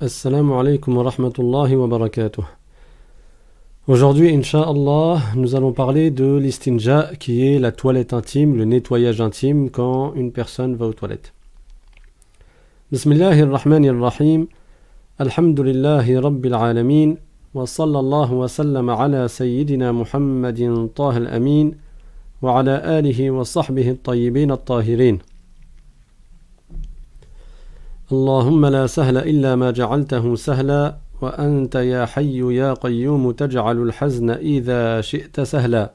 Assalamu alaikum wa rahmatullahi wa barakatuh. Aujourd'hui, Inch'Allah, nous allons parler de l'istinja, qui est la toilette intime, le nettoyage intime quand une personne va aux toilettes. Bismillahirrahmanirrahim. Alhamdulillahi rabbil alamin. Wa sallallahu wa sallam ala sayyidina Muhammadin tahil amin. Wa ala alihi wa sahbihi at-tayyibin at-tahirin. اللهم لا سهل إلا ما جعلته سهلا وأنت يا حي يا قيوم تجعل الحزن إذا شئت سهلا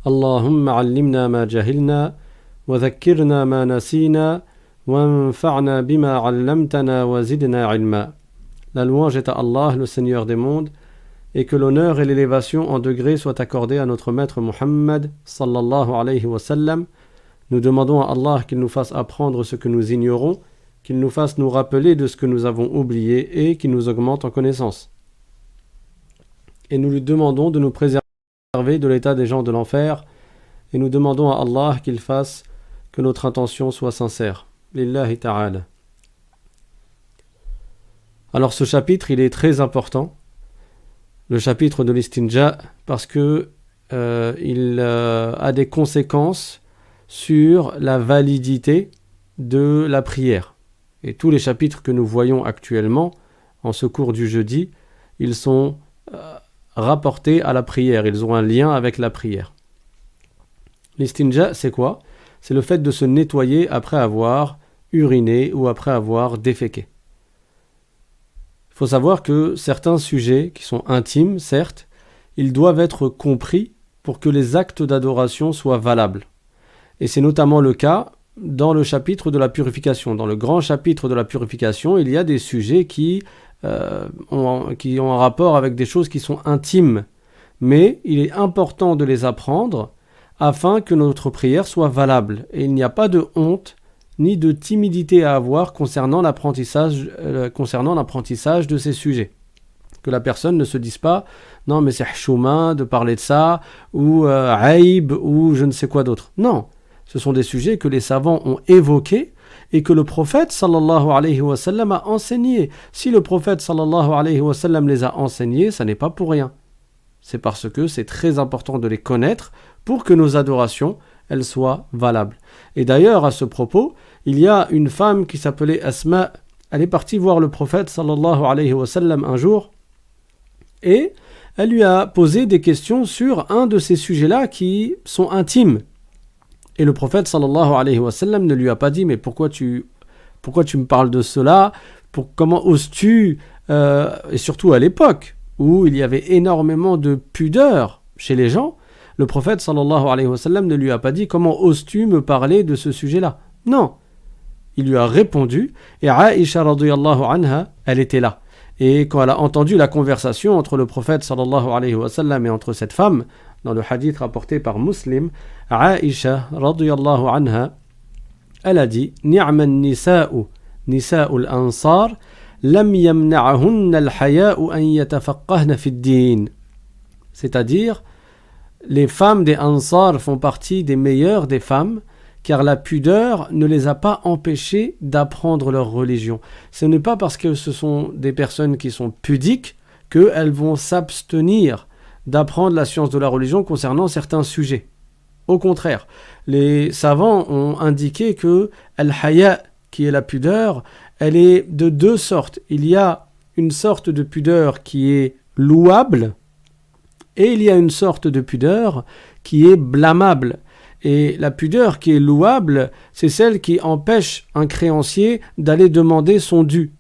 اللهم علمنا ما جهلنا وذكرنا ما نسينا وانفعنا بما علمتنا وزدنا علما. La louange est à Allah, le Seigneur des mondes, et que l'honneur et l'élévation en degrés soient accordés à notre maître Muhammad sallallahu alayhi wa sallam. Nous demandons à Allah qu'il nous fasse apprendre ce que nous ignorons, qu'il nous fasse nous rappeler de ce que nous avons oublié et qu'il nous augmente en connaissance. Et nous lui demandons de nous préserver de l'état des gens de l'enfer et nous demandons à Allah qu'il fasse que notre intention soit sincère. Lillahi ta'ala. Alors ce chapitre, il est très important, le chapitre de l'istinja, parce que il a des conséquences sur la validité de la prière. Et tous les chapitres que nous voyons actuellement, en ce cours du jeudi, ils sont rapportés à la prière, ils ont un lien avec la prière. L'istinja, c'est quoi? C'est le fait de se nettoyer après avoir uriné ou après avoir déféqué. Il faut savoir que certains sujets qui sont intimes, certes, ils doivent être compris pour que les actes d'adoration soient valables. Et c'est notamment le cas dans le chapitre de la purification. Dans le grand chapitre de la purification, il y a des sujets qui ont un rapport avec des choses qui sont intimes. Mais il est important de les apprendre afin que notre prière soit valable. Et il n'y a pas de honte ni de timidité à avoir concernant l'apprentissage de ces sujets. Que la personne ne se dise pas « Non, mais c'est chouma de parler de ça » ou « aïb » ou je ne sais quoi d'autre. Non. Ce sont des sujets que les savants ont évoqués et que le prophète sallallahu alayhi wa sallam a enseignés. Si le prophète sallallahu alayhi wa sallam les a enseignés, ça n'est pas pour rien. C'est parce que c'est très important de les connaître pour que nos adorations, elles soient valables. Et d'ailleurs, à ce propos, il y a une femme qui s'appelait Asma. Elle est partie voir le prophète sallallahu alayhi wa sallam un jour et elle lui a posé des questions sur un de ces sujets-là qui sont intimes. Et le prophète sallallahu alayhi wa sallam ne lui a pas dit « Mais pourquoi tu me parles de cela? Comment oses-tu » Et surtout à l'époque où il y avait énormément de pudeur chez les gens, le prophète sallallahu alayhi wa sallam ne lui a pas dit « Comment oses-tu me parler de ce sujet-là » Non. Il lui a répondu et Aïcha radiyallahu anha, elle était là. Et quand elle a entendu la conversation entre le prophète sallallahu alayhi wa sallam et entre cette femme, dans le hadith rapporté par Muslim, Aïcha radiyallahu anha, elle a dit Ni'man nisa'u nisa'ul ansar lam yamna'ahunna al-haya'u an yatafaqqahna fi ad-din. C'est-à-dire, les femmes des Ansar font partie des meilleures des femmes, car la pudeur ne les a pas empêchées d'apprendre leur religion. Ce n'est pas parce que ce sont des personnes qui sont pudiques qu'elles vont s'abstenir d'apprendre la science de la religion concernant certains sujets. Au contraire, les savants ont indiqué que al-haya, qui est la pudeur, elle est de deux sortes. Il y a une sorte de pudeur qui est louable et il y a une sorte de pudeur qui est blâmable. Et la pudeur qui est louable, c'est celle qui empêche un créancier d'aller demander son dû.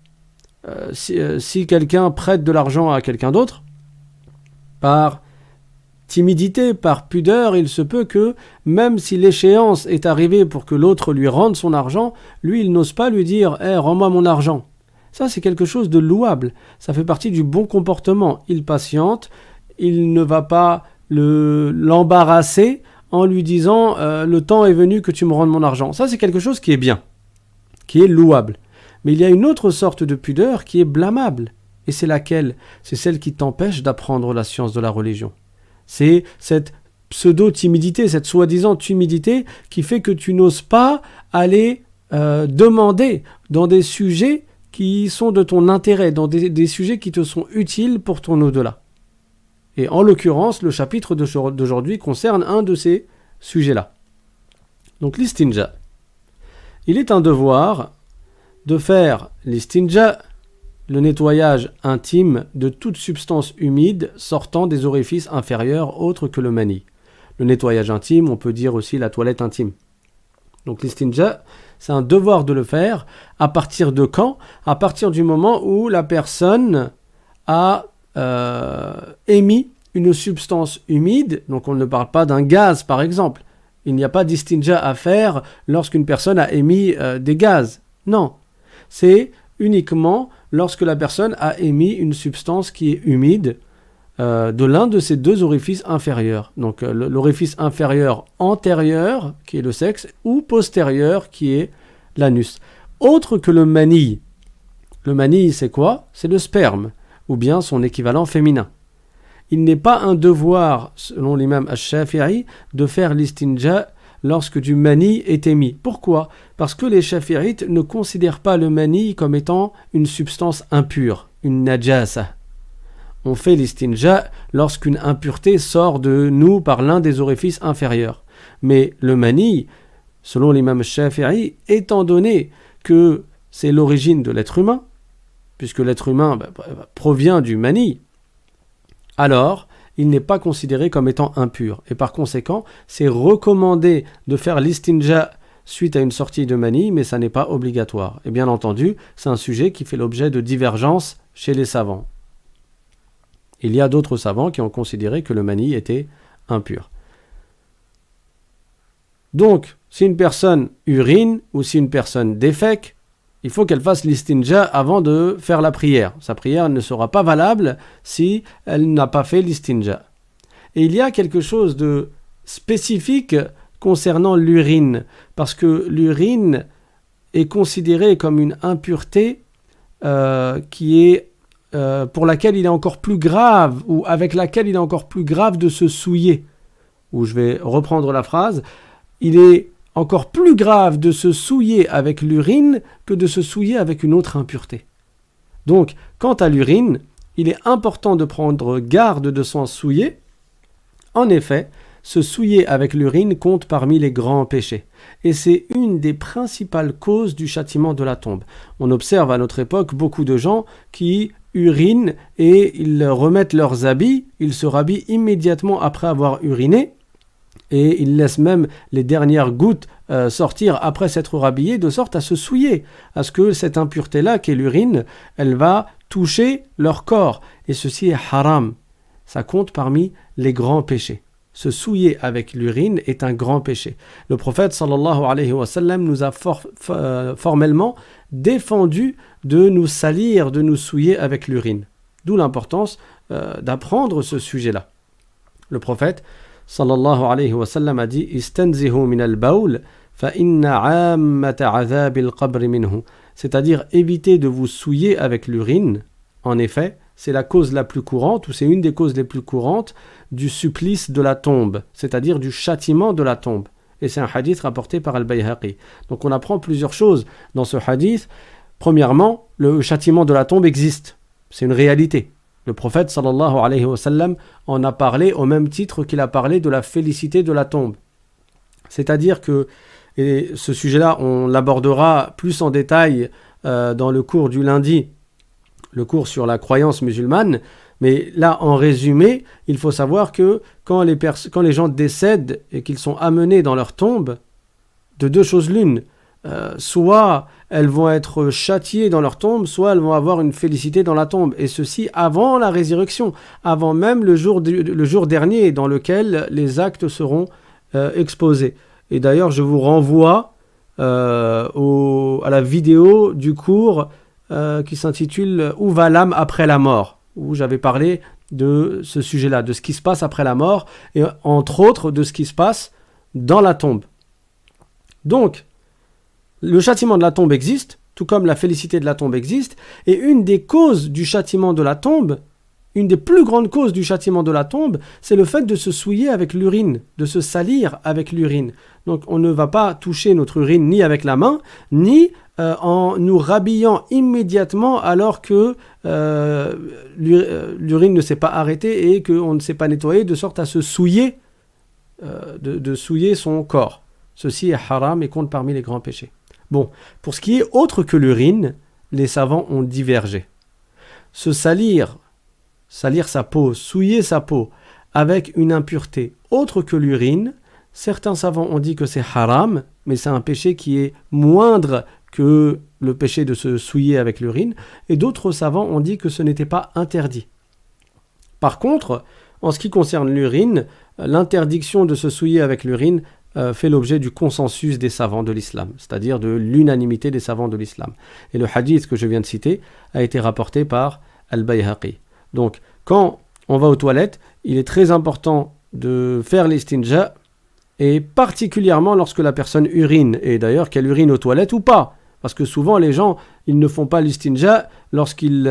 Si quelqu'un prête de l'argent à quelqu'un d'autre, par timidité, par pudeur, il se peut que, même si l'échéance est arrivée pour que l'autre lui rende son argent, lui, il n'ose pas lui dire « rends-moi mon argent ». Ça, c'est quelque chose de louable. Ça fait partie du bon comportement. Il patiente, il ne va pas l'embarrasser en lui disant « le temps est venu que tu me rendes mon argent ». Ça, c'est quelque chose qui est bien, qui est louable. Mais il y a une autre sorte de pudeur qui est blâmable. Et c'est laquelle? C'est celle qui t'empêche d'apprendre la science de la religion. C'est cette pseudo-timidité, cette soi-disant timidité qui fait que tu n'oses pas aller demander dans des sujets qui sont de ton intérêt, dans des sujets qui te sont utiles pour ton au-delà. Et en l'occurrence, le chapitre d'aujourd'hui concerne un de ces sujets-là. Donc l'istinja. Il est un devoir de faire l'istinja, le nettoyage intime de toute substance humide sortant des orifices inférieurs autres que le mani. Le nettoyage intime, on peut dire aussi la toilette intime. Donc l'istinja, c'est un devoir de le faire. À partir de quand ? À partir du moment où la personne a émis une substance humide, donc on ne parle pas d'un gaz par exemple. Il n'y a pas d'istinja à faire lorsqu'une personne a émis des gaz. Non, c'est uniquement lorsque la personne a émis une substance qui est humide de l'un de ces deux orifices inférieurs. Donc l'orifice inférieur antérieur, qui est le sexe, ou postérieur, qui est l'anus. Autre que le mani. Le mani, c'est quoi ? C'est le sperme, ou bien son équivalent féminin. Il n'est pas un devoir, selon l'imam al-Shafi'i, de faire l'istinja lorsque du mani est émis. Pourquoi ? Parce que les Shafi'ites ne considèrent pas le mani comme étant une substance impure, une najasa. On fait l'istinja lorsqu'une impureté sort de nous par l'un des orifices inférieurs. Mais le mani, selon l'imam Shafi'i, étant donné que c'est l'origine de l'être humain, puisque l'être humain provient du mani, alors il n'est pas considéré comme étant impur. Et par conséquent, c'est recommandé de faire l'istinja suite à une sortie de mani, mais ça n'est pas obligatoire. Et bien entendu, c'est un sujet qui fait l'objet de divergences chez les savants. Il y a d'autres savants qui ont considéré que le mani était impur. Donc, si une personne urine ou si une personne défèque, il faut qu'elle fasse l'istinja avant de faire la prière. Sa prière ne sera pas valable si elle n'a pas fait l'istinja. Et il y a quelque chose de spécifique concernant l'urine, parce que l'urine est considérée comme une impureté qui est pour laquelle il est encore plus grave, ou avec laquelle il est encore plus grave de se souiller. Ou je vais reprendre la phrase, il est encore plus grave de se souiller avec l'urine que de se souiller avec une autre impureté. Donc, quant à l'urine, il est important de prendre garde de s'en souiller. En effet, se souiller avec l'urine compte parmi les grands péchés. Et c'est une des principales causes du châtiment de la tombe. On observe à notre époque beaucoup de gens qui urinent et ils remettent leurs habits, ils se rhabillent immédiatement après avoir uriné et ils laissent même les dernières gouttes sortir après s'être rhabillés de sorte à se souiller, à ce que cette impureté-là qu'est l'urine, elle va toucher leur corps. Et ceci est haram. Ça compte parmi les grands péchés. Se souiller avec l'urine est un grand péché. Le prophète sallallahu alayhi wa sallam nous a formellement défendu de nous salir, de nous souiller avec l'urine. D'où l'importance d'apprendre ce sujet-là. Le prophète sallallahu alayhi wa sallam a dit « Istanzihu min al-bawl fa inna 'ammata 'adhab al-qabr minhu » c'est-à-dire évitez de vous souiller avec l'urine. En effet, c'est la cause la plus courante, ou c'est une des causes les plus courantes du supplice de la tombe, c'est-à-dire du châtiment de la tombe. Et c'est un hadith rapporté par Al-Bayhaqi. Donc on apprend plusieurs choses dans ce hadith. Premièrement, le châtiment de la tombe existe. C'est une réalité. Le prophète sallallahu alayhi wa sallam en a parlé au même titre qu'il a parlé de la félicité de la tombe. C'est-à-dire que, et ce sujet-là, on l'abordera plus en détail dans le cours du lundi, le cours sur la croyance musulmane, mais là, en résumé, il faut savoir que quand les gens décèdent et qu'ils sont amenés dans leur tombe, de deux choses l'une, soit elles vont être châtiées dans leur tombe, soit elles vont avoir une félicité dans la tombe, et ceci avant la résurrection, avant même le jour dernier dans lequel les actes seront exposés. Et d'ailleurs, je vous renvoie à la vidéo du cours qui s'intitule « Où va l'âme après la mort ?», où j'avais parlé de ce sujet-là, de ce qui se passe après la mort, et entre autres de ce qui se passe dans la tombe. Donc, le châtiment de la tombe existe, tout comme la félicité de la tombe existe, et une des causes du châtiment de la tombe une des plus grandes causes du châtiment de la tombe, c'est le fait de se souiller avec l'urine, de se salir avec l'urine. Donc on ne va pas toucher notre urine ni avec la main, ni en nous rhabillant immédiatement alors que l'urine ne s'est pas arrêtée et qu'on ne s'est pas nettoyé, de sorte à se souiller, de souiller son corps. Ceci est haram et compte parmi les grands péchés. Bon, pour ce qui est autre que l'urine, les savants ont divergé. Se salir sa peau, souiller sa peau avec une impureté autre que l'urine, certains savants ont dit que c'est haram, mais c'est un péché qui est moindre que le péché de se souiller avec l'urine, et d'autres savants ont dit que ce n'était pas interdit. Par contre, en ce qui concerne l'urine, l'interdiction de se souiller avec l'urine fait l'objet du consensus des savants de l'islam, c'est-à-dire de l'unanimité des savants de l'islam. Et le hadith que je viens de citer a été rapporté par Al-Bayhaqi. Donc, quand on va aux toilettes, il est très important de faire l'istinja, et particulièrement lorsque la personne urine, et d'ailleurs qu'elle urine aux toilettes ou pas, parce que souvent les gens, ils ne font pas l'istinja lorsqu'ils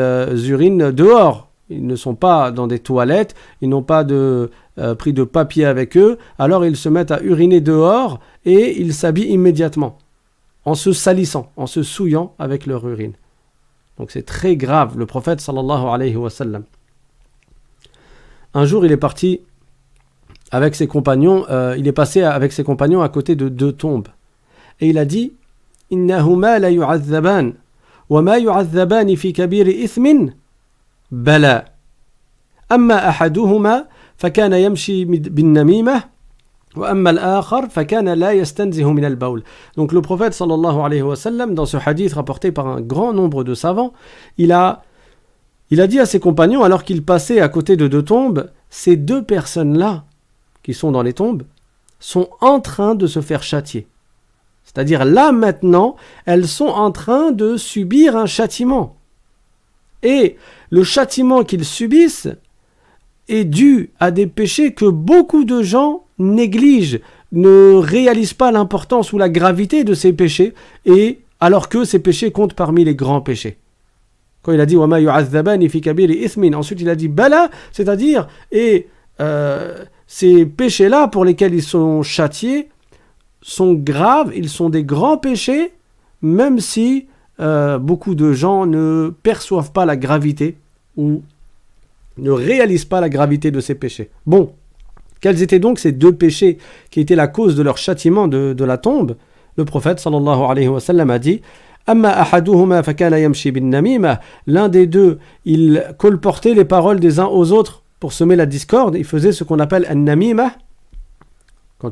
urinent dehors. Ils ne sont pas dans des toilettes, ils n'ont pas pris de papier avec eux, alors ils se mettent à uriner dehors et ils s'habillent immédiatement, en se salissant, en se souillant avec leur urine. Donc c'est très grave. Le prophète sallallahu alayhi wa sallam, un jour il est parti avec ses compagnons, il est passé avec ses compagnons à côté de 2 tombes. Et il a dit « Innahuma la yu'adzaban, wa ma yu'adzabani fi kabiri ithmin, bala. Amma ahaduhuma, fakana yamshi bin namimah, wa amma al-akhar, fakana la yastanzihu min al-bawl. » Donc le prophète sallallahu alayhi wa sallam, dans ce hadith rapporté par un grand nombre de savants, il a dit à ses compagnons, alors qu'il passait à côté de 2 tombes, ces 2 personnes-là, qui sont dans les tombes, sont en train de se faire châtier. C'est-à-dire là maintenant, elles sont en train de subir un châtiment. Et le châtiment qu'ils subissent est dû à des péchés que beaucoup de gens négligent, ne réalisent pas l'importance ou la gravité de ces péchés, et alors que ces péchés comptent parmi les grands péchés. Quand il a dit « Wa ma yu'azzabani fi kabiri ithmin », ensuite il a dit « Bala », c'est-à-dire ces péchés-là pour lesquels ils sont châtiés sont graves, ils sont des grands péchés, même si beaucoup de gens ne perçoivent pas la gravité ou ne réalisent pas la gravité de ces péchés. Bon, quels étaient donc ces 2 péchés qui étaient la cause de leur châtiment de la tombe? Le prophète sallallahu alayhi wa sallam a dit « Amma ahaduhuma fakana yamshi bin namimah » L'un des 2, il colportait les paroles des uns aux autres pour semer la discorde. Il faisait ce qu'on appelle un namimah. Quand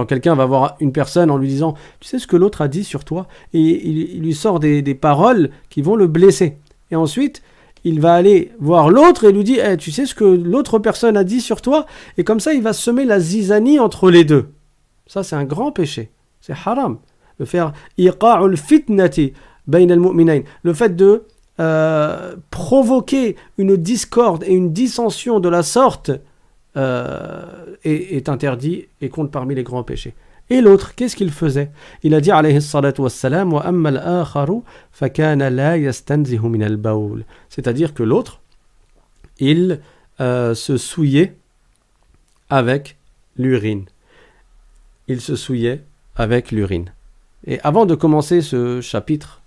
quelqu'un va voir une personne en lui disant « Tu sais ce que l'autre a dit sur toi ?» Et il lui sort des paroles qui vont le blesser. Et ensuite, il va aller voir l'autre et lui dit « Tu sais ce que l'autre personne a dit sur toi ?» Et comme ça, il va semer la zizanie entre les 2. Ça, c'est un grand péché. C'est haram. Le faire « iqa'ul fitnati bayna al-mu'minayn » le fait de provoquer une discorde et une dissension de la sorte est interdit et compte parmi les grands péchés. Et l'autre, qu'est-ce qu'il faisait? Il a dit alayhi salatu wassalam wa amma al-akharu fakana la yastanzihu min al-bawl. C'est-à-dire que l'autre, il se souillait avec l'urine. Il se souillait avec l'urine. Et avant de commencer ce chapitre,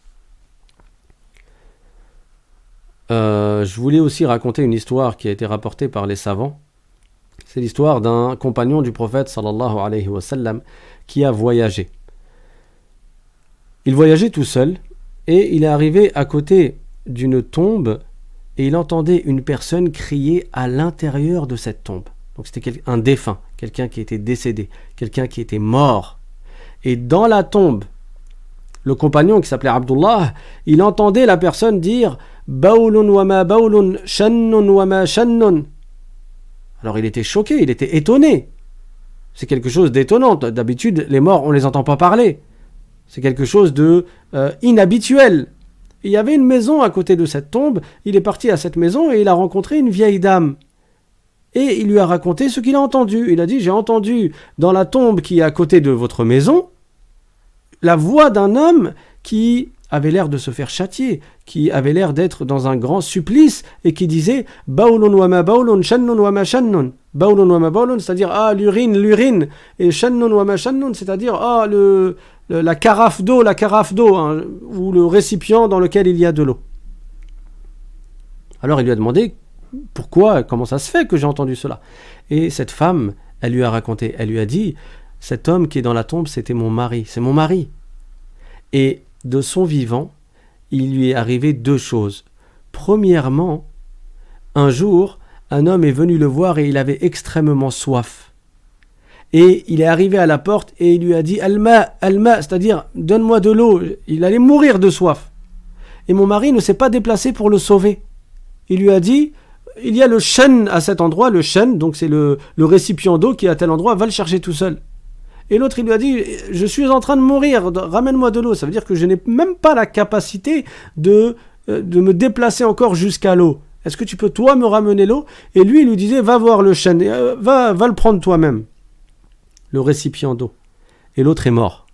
je voulais aussi raconter une histoire qui a été rapportée par les savants. C'est l'histoire d'un compagnon du prophète sallallahu alayhi wa sallam qui a voyagé. Il voyageait tout seul et il est arrivé à côté d'une tombe et il entendait une personne crier à l'intérieur de cette tombe. Donc c'était un défunt, quelqu'un qui était décédé, quelqu'un qui était mort. Et dans la tombe, le compagnon qui s'appelait Abdullah, il entendait la personne dire « Baoulun wa ma baoulun, shannun wa ma shannun » Alors il était choqué, il était étonné. C'est quelque chose d'étonnant. D'habitude, les morts, on ne les entend pas parler. C'est quelque chose de inhabituel. Il y avait une maison à côté de cette tombe. Il est parti à cette maison et il a rencontré une vieille dame. Et il lui a raconté ce qu'il a entendu. Il a dit, j'ai entendu dans la tombe qui est à côté de votre maison, la voix d'un homme qui avait l'air de se faire châtier, qui avait l'air d'être dans un grand supplice et qui disait Baulun wa ma baulun, shannun wa ma shannun. Baulun wa ma baulun, c'est-à-dire l'urine, et shannun wa ma shannun, c'est-à-dire la carafe d'eau, hein, ou le récipient dans lequel il y a de l'eau. Alors il lui a demandé pourquoi, comment ça se fait que j'ai entendu cela. Et cette femme, elle lui a raconté, elle lui a dit cet homme qui est dans la tombe, c'était mon mari, c'est mon mari. Et de son vivant, il lui est arrivé deux choses. Premièrement, un jour, un homme est venu le voir et il avait extrêmement soif. Et il est arrivé à la porte et il lui a dit Alma, c'est-à-dire donne-moi de l'eau. Il allait mourir de soif. Et mon mari ne s'est pas déplacé pour le sauver. Il lui a dit il y a le shen à cet endroit, le shen, donc c'est le récipient d'eau qui est à tel endroit, va le chercher tout seul. Et l'autre, il lui a dit je suis en train de mourir, ramène-moi de l'eau. Ça veut dire que je n'ai même pas la capacité de me déplacer encore jusqu'à l'eau. Est-ce que tu peux toi me ramener l'eau? Et lui, il lui disait va voir le shen, va le prendre toi-même, le récipient d'eau. Et l'autre est mort.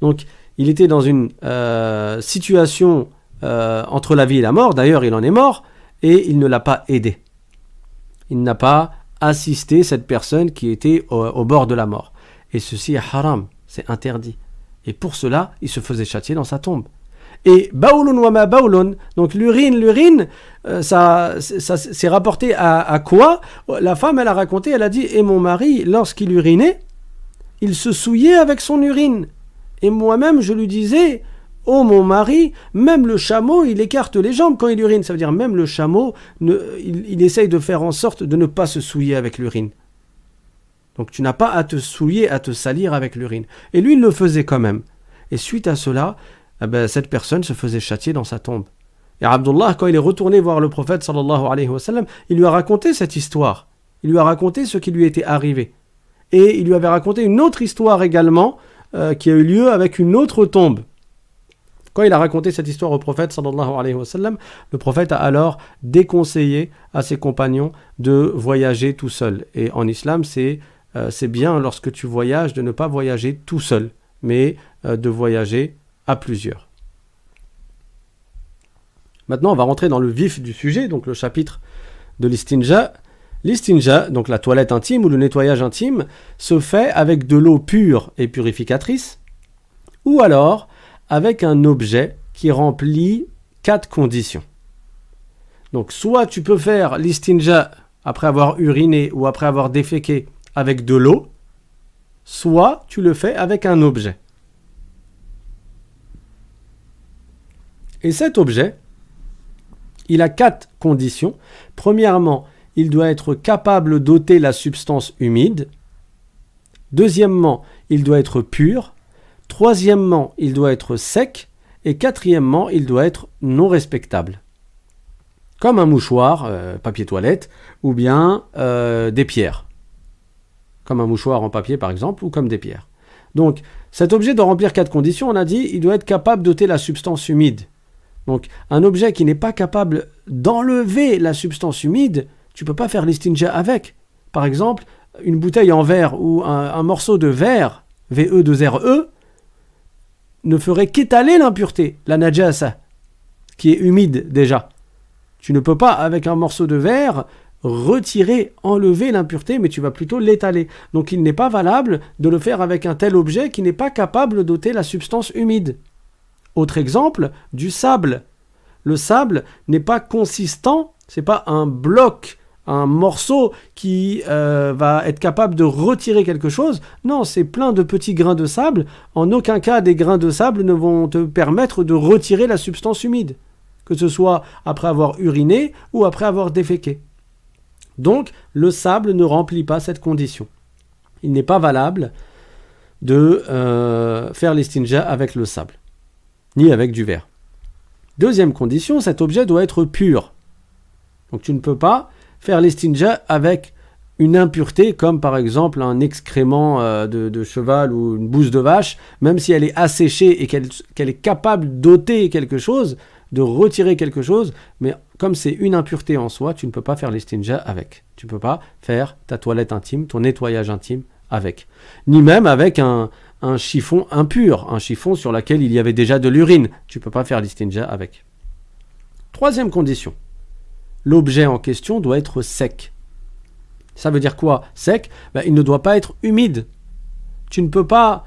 Donc, il était dans une situation entre la vie et la mort. D'ailleurs, il en est mort. Et il ne l'a pas aidé. Il n'a pas assisté cette personne qui était au bord de la mort. Et ceci est haram, c'est interdit. Et pour cela, il se faisait châtier dans sa tombe. Et baoulun wa ma baoulun, donc l'urine, ça c'est rapporté à quoi? La femme, elle a raconté, elle a dit, et mon mari, lorsqu'il urinait, il se souillait avec son urine. Et moi-même, je lui disais, oh mon mari, même le chameau, il écarte les jambes quand il urine. Ça veut dire même le chameau, il essaye de faire en sorte de ne pas se souiller avec l'urine. Donc tu n'as pas à te souiller, à te salir avec l'urine. Et lui, il le faisait quand même. Et suite à cela, cette personne se faisait châtier dans sa tombe. Et Abdullah, quand il est retourné voir le prophète sallallahu alayhi wa sallam, il lui a raconté cette histoire. Il lui a raconté ce qui lui était arrivé. Et il lui avait raconté une autre histoire également qui a eu lieu avec une autre tombe. Quand il a raconté cette histoire au prophète sallallahu alayhi wa sallam, le prophète a alors déconseillé à ses compagnons de voyager tout seul. Et en islam, c'est bien lorsque tu voyages de ne pas voyager tout seul, mais de voyager à plusieurs. Maintenant, on va rentrer dans le vif du sujet, donc le chapitre de l'istinja. L'istinja, donc la toilette intime ou le nettoyage intime, se fait avec de l'eau pure et purificatrice, ou alors avec un objet qui remplit 4 conditions. Donc soit tu peux faire l'istinja après avoir uriné ou après avoir déféqué avec de l'eau, soit tu le fais avec un objet. Et cet objet, il a 4 conditions. Premièrement, il doit être capable d'ôter la substance humide. Deuxièmement, il doit être pur. Troisièmement, il doit être sec. Et quatrièmement, il doit être non respectable. Comme un mouchoir, papier toilette, ou bien des pierres. Comme un mouchoir en papier par exemple, ou comme des pierres. Donc, cet objet doit remplir 4 conditions. On a dit, il doit être capable d'ôter la substance humide. Donc, un objet qui n'est pas capable d'enlever la substance humide, tu ne peux pas faire l'istinja avec. Par exemple, une bouteille en verre ou un morceau de verre, VE2RE, ne ferait qu'étaler l'impureté, la najasa, qui est humide déjà. Tu ne peux pas, avec un morceau de verre, enlever l'impureté, mais tu vas plutôt l'étaler. Donc il n'est pas valable de le faire avec un tel objet qui n'est pas capable d'ôter la substance humide. Autre exemple, du sable. Le sable n'est pas consistant, c'est pas un bloc, un morceau qui va être capable de retirer quelque chose. Non, c'est plein de petits grains de sable. En aucun cas, des grains de sable ne vont te permettre de retirer la substance humide, que ce soit après avoir uriné ou après avoir déféqué. Donc, le sable ne remplit pas cette condition. Il n'est pas valable de faire l'istinja avec le sable, ni avec du verre. Deuxième condition, cet objet doit être pur. Donc, tu ne peux pas faire l'istinja avec une impureté, comme par exemple un excrément de cheval ou une bouse de vache, même si elle est asséchée et qu'elle est capable d'ôter quelque chose, de retirer quelque chose, mais comme c'est une impureté en soi, tu ne peux pas faire l'istinja avec. Tu ne peux pas faire ta toilette intime, ton nettoyage intime avec. Ni même avec un un chiffon impur, un chiffon sur lequel il y avait déjà de l'urine. Tu ne peux pas faire l'istinja avec. Troisième condition, l'objet en question doit être sec. Ça veut dire quoi, sec? Il ne doit pas être humide. Tu ne peux pas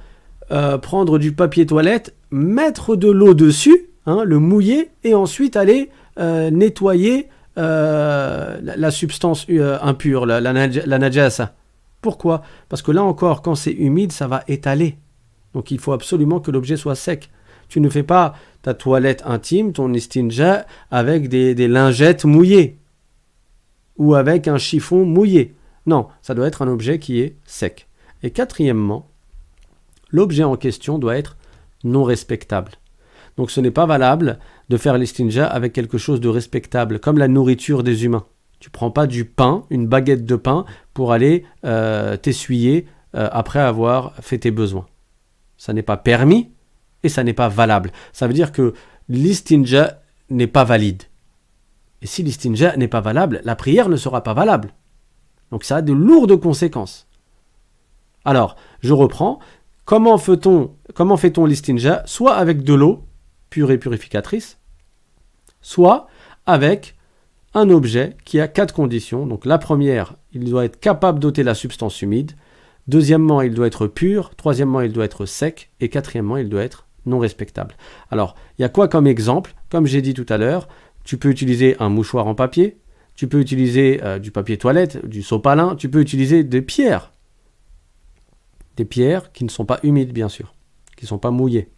prendre du papier toilette, mettre de l'eau dessus, le mouiller, et ensuite aller nettoyer la substance impure, la najasa. Pourquoi? Parce que là encore, quand c'est humide, ça va étaler. Donc il faut absolument que l'objet soit sec. Tu ne fais pas ta toilette intime, ton istinja, avec des lingettes mouillées ou avec un chiffon mouillé. Non, ça doit être un objet qui est sec. Et quatrièmement, l'objet en question doit être non respectable. Donc ce n'est pas valable de faire l'istinja avec quelque chose de respectable, comme la nourriture des humains. Tu ne prends pas du pain, une baguette de pain, pour aller t'essuyer après avoir fait tes besoins. Ça n'est pas permis et ça n'est pas valable. Ça veut dire que l'istinja n'est pas valide. Et si l'istinja n'est pas valable, la prière ne sera pas valable. Donc ça a de lourdes conséquences. Alors, je reprends. Comment fait-on l'istinja? Soit avec de l'eau pure et purificatrice, soit avec un objet qui a 4 conditions. Donc la première, il doit être capable d'ôter la substance humide. Deuxièmement, il doit être pur. Troisièmement, il doit être sec. Et quatrièmement, il doit être non respectable. Alors, il y a quoi comme exemple? Comme j'ai dit tout à l'heure, tu peux utiliser un mouchoir en papier, tu peux utiliser du papier toilette, du sopalin, tu peux utiliser des pierres. Des pierres qui ne sont pas humides, bien sûr, qui ne sont pas mouillées.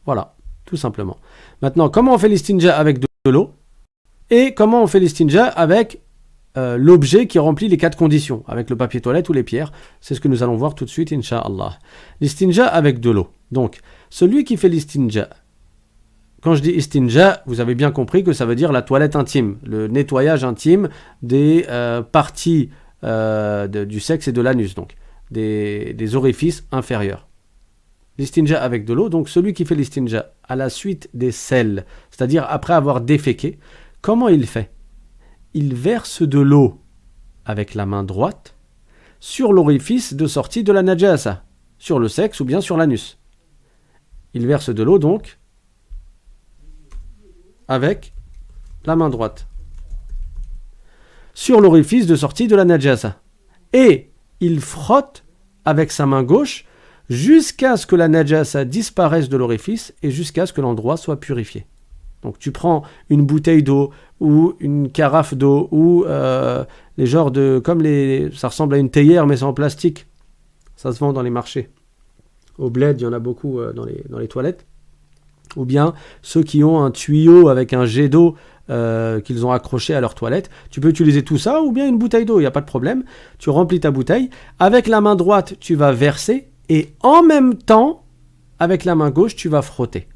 Voilà, tout simplement. Maintenant, comment on fait l'istinja avec de l'eau? Et comment on fait l'istinja avec l'objet qui remplit les 4 conditions, avec le papier toilette ou les pierres? C'est ce que nous allons voir tout de suite, Inch'Allah. L'istinja avec de l'eau. Donc, celui qui fait l'istinja, quand je dis istinja, vous avez bien compris que ça veut dire la toilette intime, le nettoyage intime des parties du sexe et de l'anus, donc des orifices inférieurs. L'istinja avec de l'eau, donc celui qui fait l'istinja à la suite des selles, c'est-à-dire après avoir déféqué, comment il fait? Il verse de l'eau avec la main droite sur l'orifice de sortie de la najasa, sur le sexe ou bien sur l'anus. Il verse de l'eau donc avec la main droite sur l'orifice de sortie de la najasa. Et il frotte avec sa main gauche jusqu'à ce que la najasa disparaisse de l'orifice et jusqu'à ce que l'endroit soit purifié. Donc tu prends une bouteille d'eau ou une carafe d'eau ou les genres de... ça ressemble à une théière mais c'est en plastique. Ça se vend dans les marchés. Au bled, il y en a beaucoup dans les toilettes. Ou bien ceux qui ont un tuyau avec un jet d'eau qu'ils ont accroché à leur toilette. Tu peux utiliser tout ça ou bien une bouteille d'eau, il n'y a pas de problème. Tu remplis ta bouteille. Avec la main droite, tu vas verser et en même temps, avec la main gauche, tu vas frotter.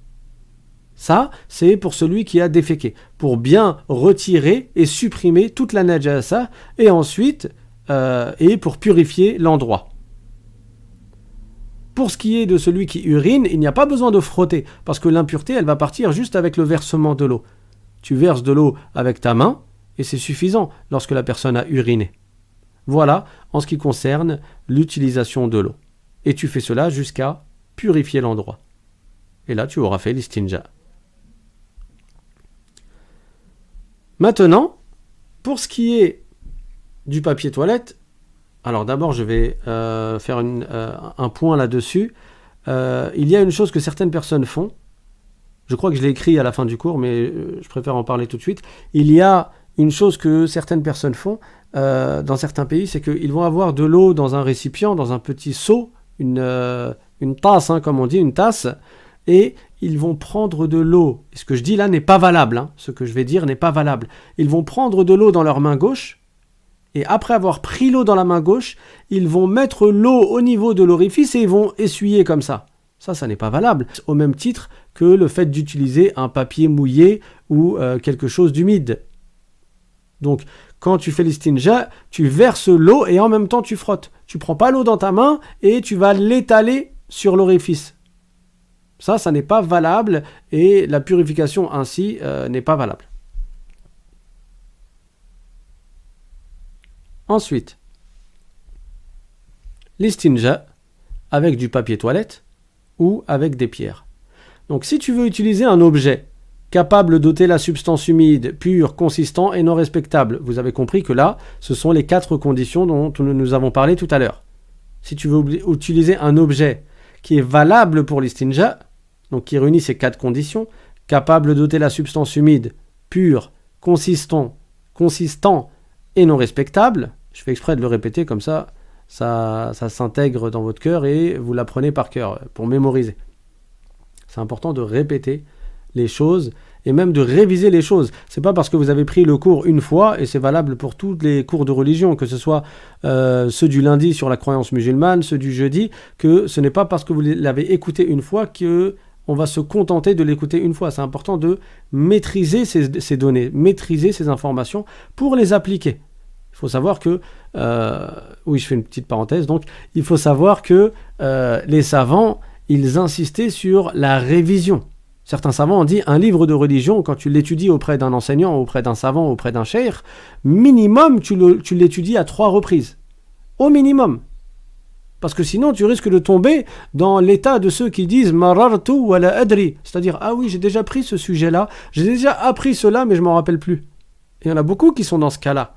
Ça, c'est pour celui qui a déféqué, pour bien retirer et supprimer toute la najasa et ensuite, et pour purifier l'endroit. Pour ce qui est de celui qui urine, il n'y a pas besoin de frotter, parce que l'impureté, elle va partir juste avec le versement de l'eau. Tu verses de l'eau avec ta main, et c'est suffisant lorsque la personne a uriné. Voilà en ce qui concerne l'utilisation de l'eau. Et tu fais cela jusqu'à purifier l'endroit. Et là, tu auras fait l'istinja. Maintenant, pour ce qui est du papier toilette, alors d'abord je vais faire un point là-dessus. Il y a une chose que certaines personnes font, je crois que je l'ai écrit à la fin du cours, mais je préfère en parler tout de suite. Il y a une chose que certaines personnes font dans certains pays, c'est qu'ils vont avoir de l'eau dans un récipient, dans un petit seau, une tasse, comme on dit, une tasse, et ils vont prendre de l'eau. Et ce que je dis là n'est pas valable, ce que je vais dire n'est pas valable. Ils vont prendre de l'eau dans leur main gauche, et après avoir pris l'eau dans la main gauche, ils vont mettre l'eau au niveau de l'orifice et ils vont essuyer comme ça. Ça n'est pas valable. Au même titre que le fait d'utiliser un papier mouillé ou quelque chose d'humide. Donc, quand tu fais l'istinja, tu verses l'eau et en même temps tu frottes. Tu prends pas l'eau dans ta main et tu vas l'étaler sur l'orifice. Ça n'est pas valable et la purification ainsi n'est pas valable. Ensuite, l'istinja avec du papier toilette ou avec des pierres. Donc si tu veux utiliser un objet capable d'ôter la substance humide, pur, consistant et non respectable, vous avez compris que là, ce sont les 4 conditions dont nous avons parlé tout à l'heure. Si tu veux utiliser un objet qui est valable pour l'istinja, donc qui réunit ces 4 conditions, capable d'ôter la substance humide, pur, consistant et non respectable, je fais exprès de le répéter comme ça s'intègre dans votre cœur et vous l'apprenez par cœur pour mémoriser. C'est important de répéter les choses et même de réviser les choses. C'est pas parce que vous avez pris le cours une fois, et c'est valable pour tous les cours de religion, que ce soit ceux du lundi sur la croyance musulmane, ceux du jeudi, que ce n'est pas parce que vous l'avez écouté une fois que on va se contenter de l'écouter une fois. C'est important de maîtriser ces données, maîtriser ces informations pour les appliquer. Il faut savoir que, oui, je fais une petite parenthèse, donc il faut savoir que les savants, ils insistaient sur la révision. Certains savants ont dit, un livre de religion, quand tu l'étudies auprès d'un enseignant, auprès d'un savant, auprès d'un cheikh, minimum, tu l'étudies à 3 reprises. Au minimum. Parce que sinon, tu risques de tomber dans l'état de ceux qui disent « marartu wa la adri », c'est-à-dire « ah oui, j'ai déjà pris ce sujet-là, j'ai déjà appris cela, mais je ne m'en rappelle plus ». Et il y en a beaucoup qui sont dans ce cas-là.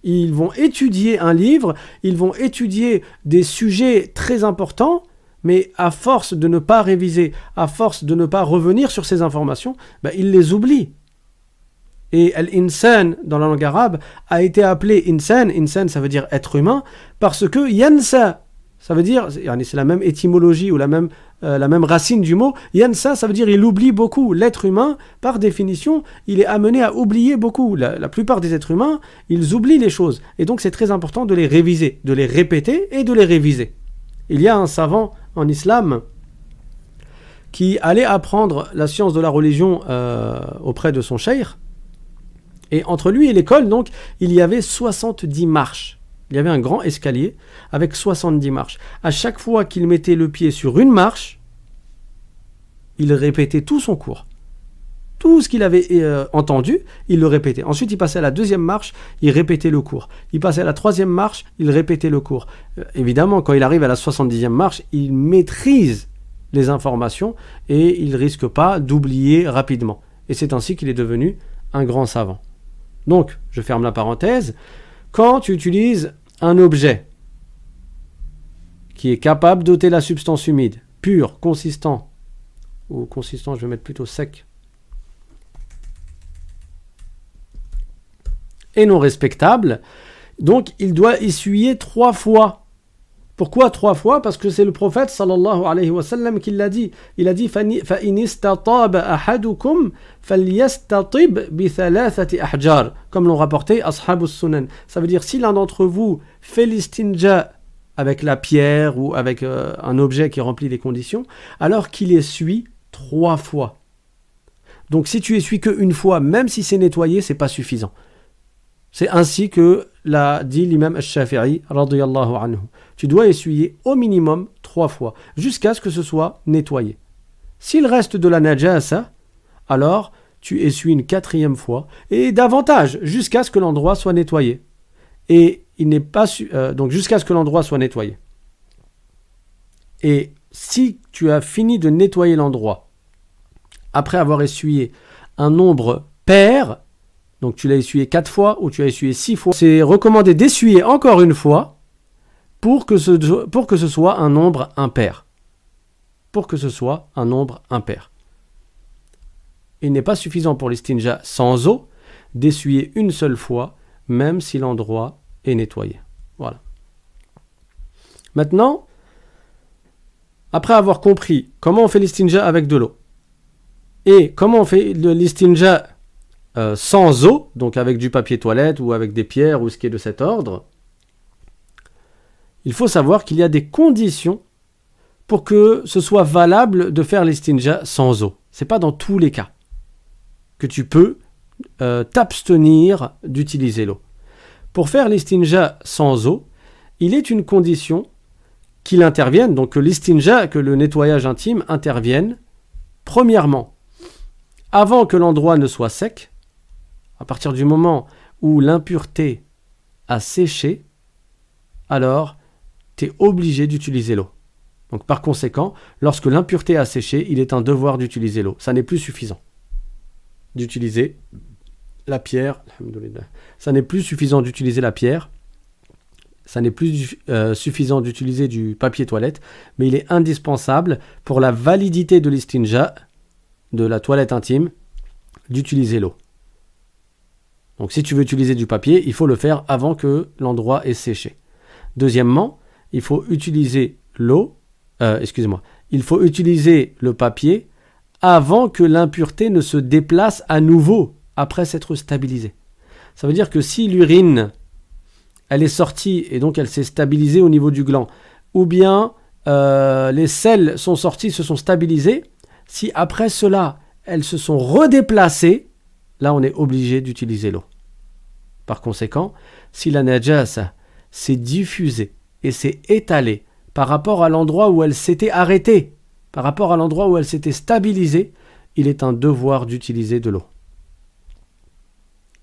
Ils vont étudier un livre, ils vont étudier des sujets très importants, mais à force de ne pas réviser, à force de ne pas revenir sur ces informations, ils les oublient. Et al-insan, dans la langue arabe, a été appelé insan, insan ça veut dire être humain, parce que yansa, ça veut dire, c'est la même étymologie ou la même racine du mot, yansa ça veut dire il oublie beaucoup. L'être humain, par définition, il est amené à oublier beaucoup. La plupart des êtres humains, ils oublient les choses. Et donc c'est très important de les réviser, de les répéter et de les réviser. Il y a un savant en islam qui allait apprendre la science de la religion auprès de son cheikh. Et entre lui et l'école, donc, il y avait 70 marches. Il y avait un grand escalier avec 70 marches. À chaque fois qu'il mettait le pied sur une marche, il répétait tout son cours. Tout ce qu'il avait entendu, il le répétait. Ensuite, il passait à la 2e marche, il répétait le cours. Il passait à la 3e marche, il répétait le cours. Évidemment, quand il arrive à la 70e marche, il maîtrise les informations et il ne risque pas d'oublier rapidement. Et c'est ainsi qu'il est devenu un grand savant. Donc, je ferme la parenthèse. Quand tu utilises un objet qui est capable d'ôter la substance humide, pur, consistant, ou consistant, je vais mettre plutôt sec, et non respectable, donc il doit essuyer 3 fois. Pourquoi 3 fois? Parce que c'est le prophète sallallahu alayhi wa sallam qui l'a dit. Il a dit فَإِنِ اسْتَطَابَ أَحَدُكُمْ فَلْيَسْتَطِبْ بِثَلَاثَةِ أَحْجَارٍ, comme l'ont rapporté Ashab as-Sunan. Ça veut dire si l'un d'entre vous fait l'istinja avec la pierre ou avec un objet qui remplit les conditions, alors qu'il essuie 3 fois. Donc si tu essuies qu'une fois, même si c'est nettoyé, c'est pas suffisant. C'est ainsi que l'a dit l'imam al-Shafi'i radiyallahu anhu. Tu dois essuyer au minimum 3 fois, jusqu'à ce que ce soit nettoyé. S'il reste de la najasa, alors tu essuies une 4e fois, et davantage, jusqu'à ce que l'endroit soit nettoyé. Et il n'est pas donc jusqu'à ce que l'endroit soit nettoyé. Et si tu as fini de nettoyer l'endroit, après avoir essuyé un nombre pair, donc tu l'as essuyé 4 fois ou tu as essuyé 6 fois, c'est recommandé d'essuyer encore une fois pour que ce soit un nombre impair. Pour que ce soit un nombre impair. Il n'est pas suffisant pour l'istinja sans eau d'essuyer une seule fois, même si l'endroit est nettoyé. Voilà. Maintenant, après avoir compris comment on fait l'istinja avec de l'eau et comment on fait l'istinja sans eau, donc avec du papier toilette ou avec des pierres ou ce qui est de cet ordre, il faut savoir qu'il y a des conditions pour que ce soit valable de faire l'istinja sans eau. Ce n'est pas dans tous les cas que tu peux t'abstenir d'utiliser l'eau. Pour faire l'istinja sans eau, il est une condition qu'il intervienne, donc que l'istinja, que le nettoyage intime intervienne, premièrement, avant que l'endroit ne soit sec. À partir du moment où l'impureté a séché, alors tu es obligé d'utiliser l'eau. Donc par conséquent, lorsque l'impureté a séché, il est un devoir d'utiliser l'eau. Ça n'est plus suffisant d'utiliser la pierre. Ça n'est plus suffisant d'utiliser la pierre. Ça n'est plus suffisant d'utiliser du papier toilette, mais il est indispensable pour la validité de l'istinja, de la toilette intime, d'utiliser l'eau. Donc si tu veux utiliser du papier, il faut le faire avant que l'endroit ait séché. Deuxièmement, il faut utiliser il faut utiliser le papier avant que l'impureté ne se déplace à nouveau après s'être stabilisée. Ça veut dire que si l'urine, elle est sortie et donc elle s'est stabilisée au niveau du gland, ou bien les selles sont sorties, se sont stabilisées, si après cela, elles se sont redéplacées, là on est obligé d'utiliser l'eau. Par conséquent, si la najasa s'est diffusée et s'est étalée par rapport à l'endroit où elle s'était arrêtée, par rapport à l'endroit où elle s'était stabilisée, il est un devoir d'utiliser de l'eau.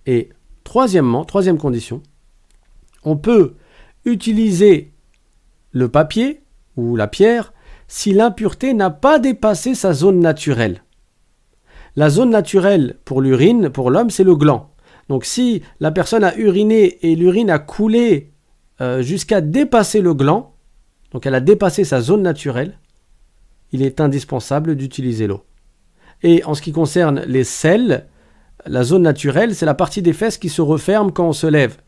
Et troisième condition, on peut utiliser le papier ou la pierre si l'impureté n'a pas dépassé sa zone naturelle. La zone naturelle pour l'urine, pour l'homme, c'est le gland. Donc si la personne a uriné et l'urine a coulé jusqu'à dépasser le gland, donc elle a dépassé sa zone naturelle, il est indispensable d'utiliser l'eau. Et en ce qui concerne les selles, la zone naturelle, c'est la partie des fesses qui se referme quand on se lève.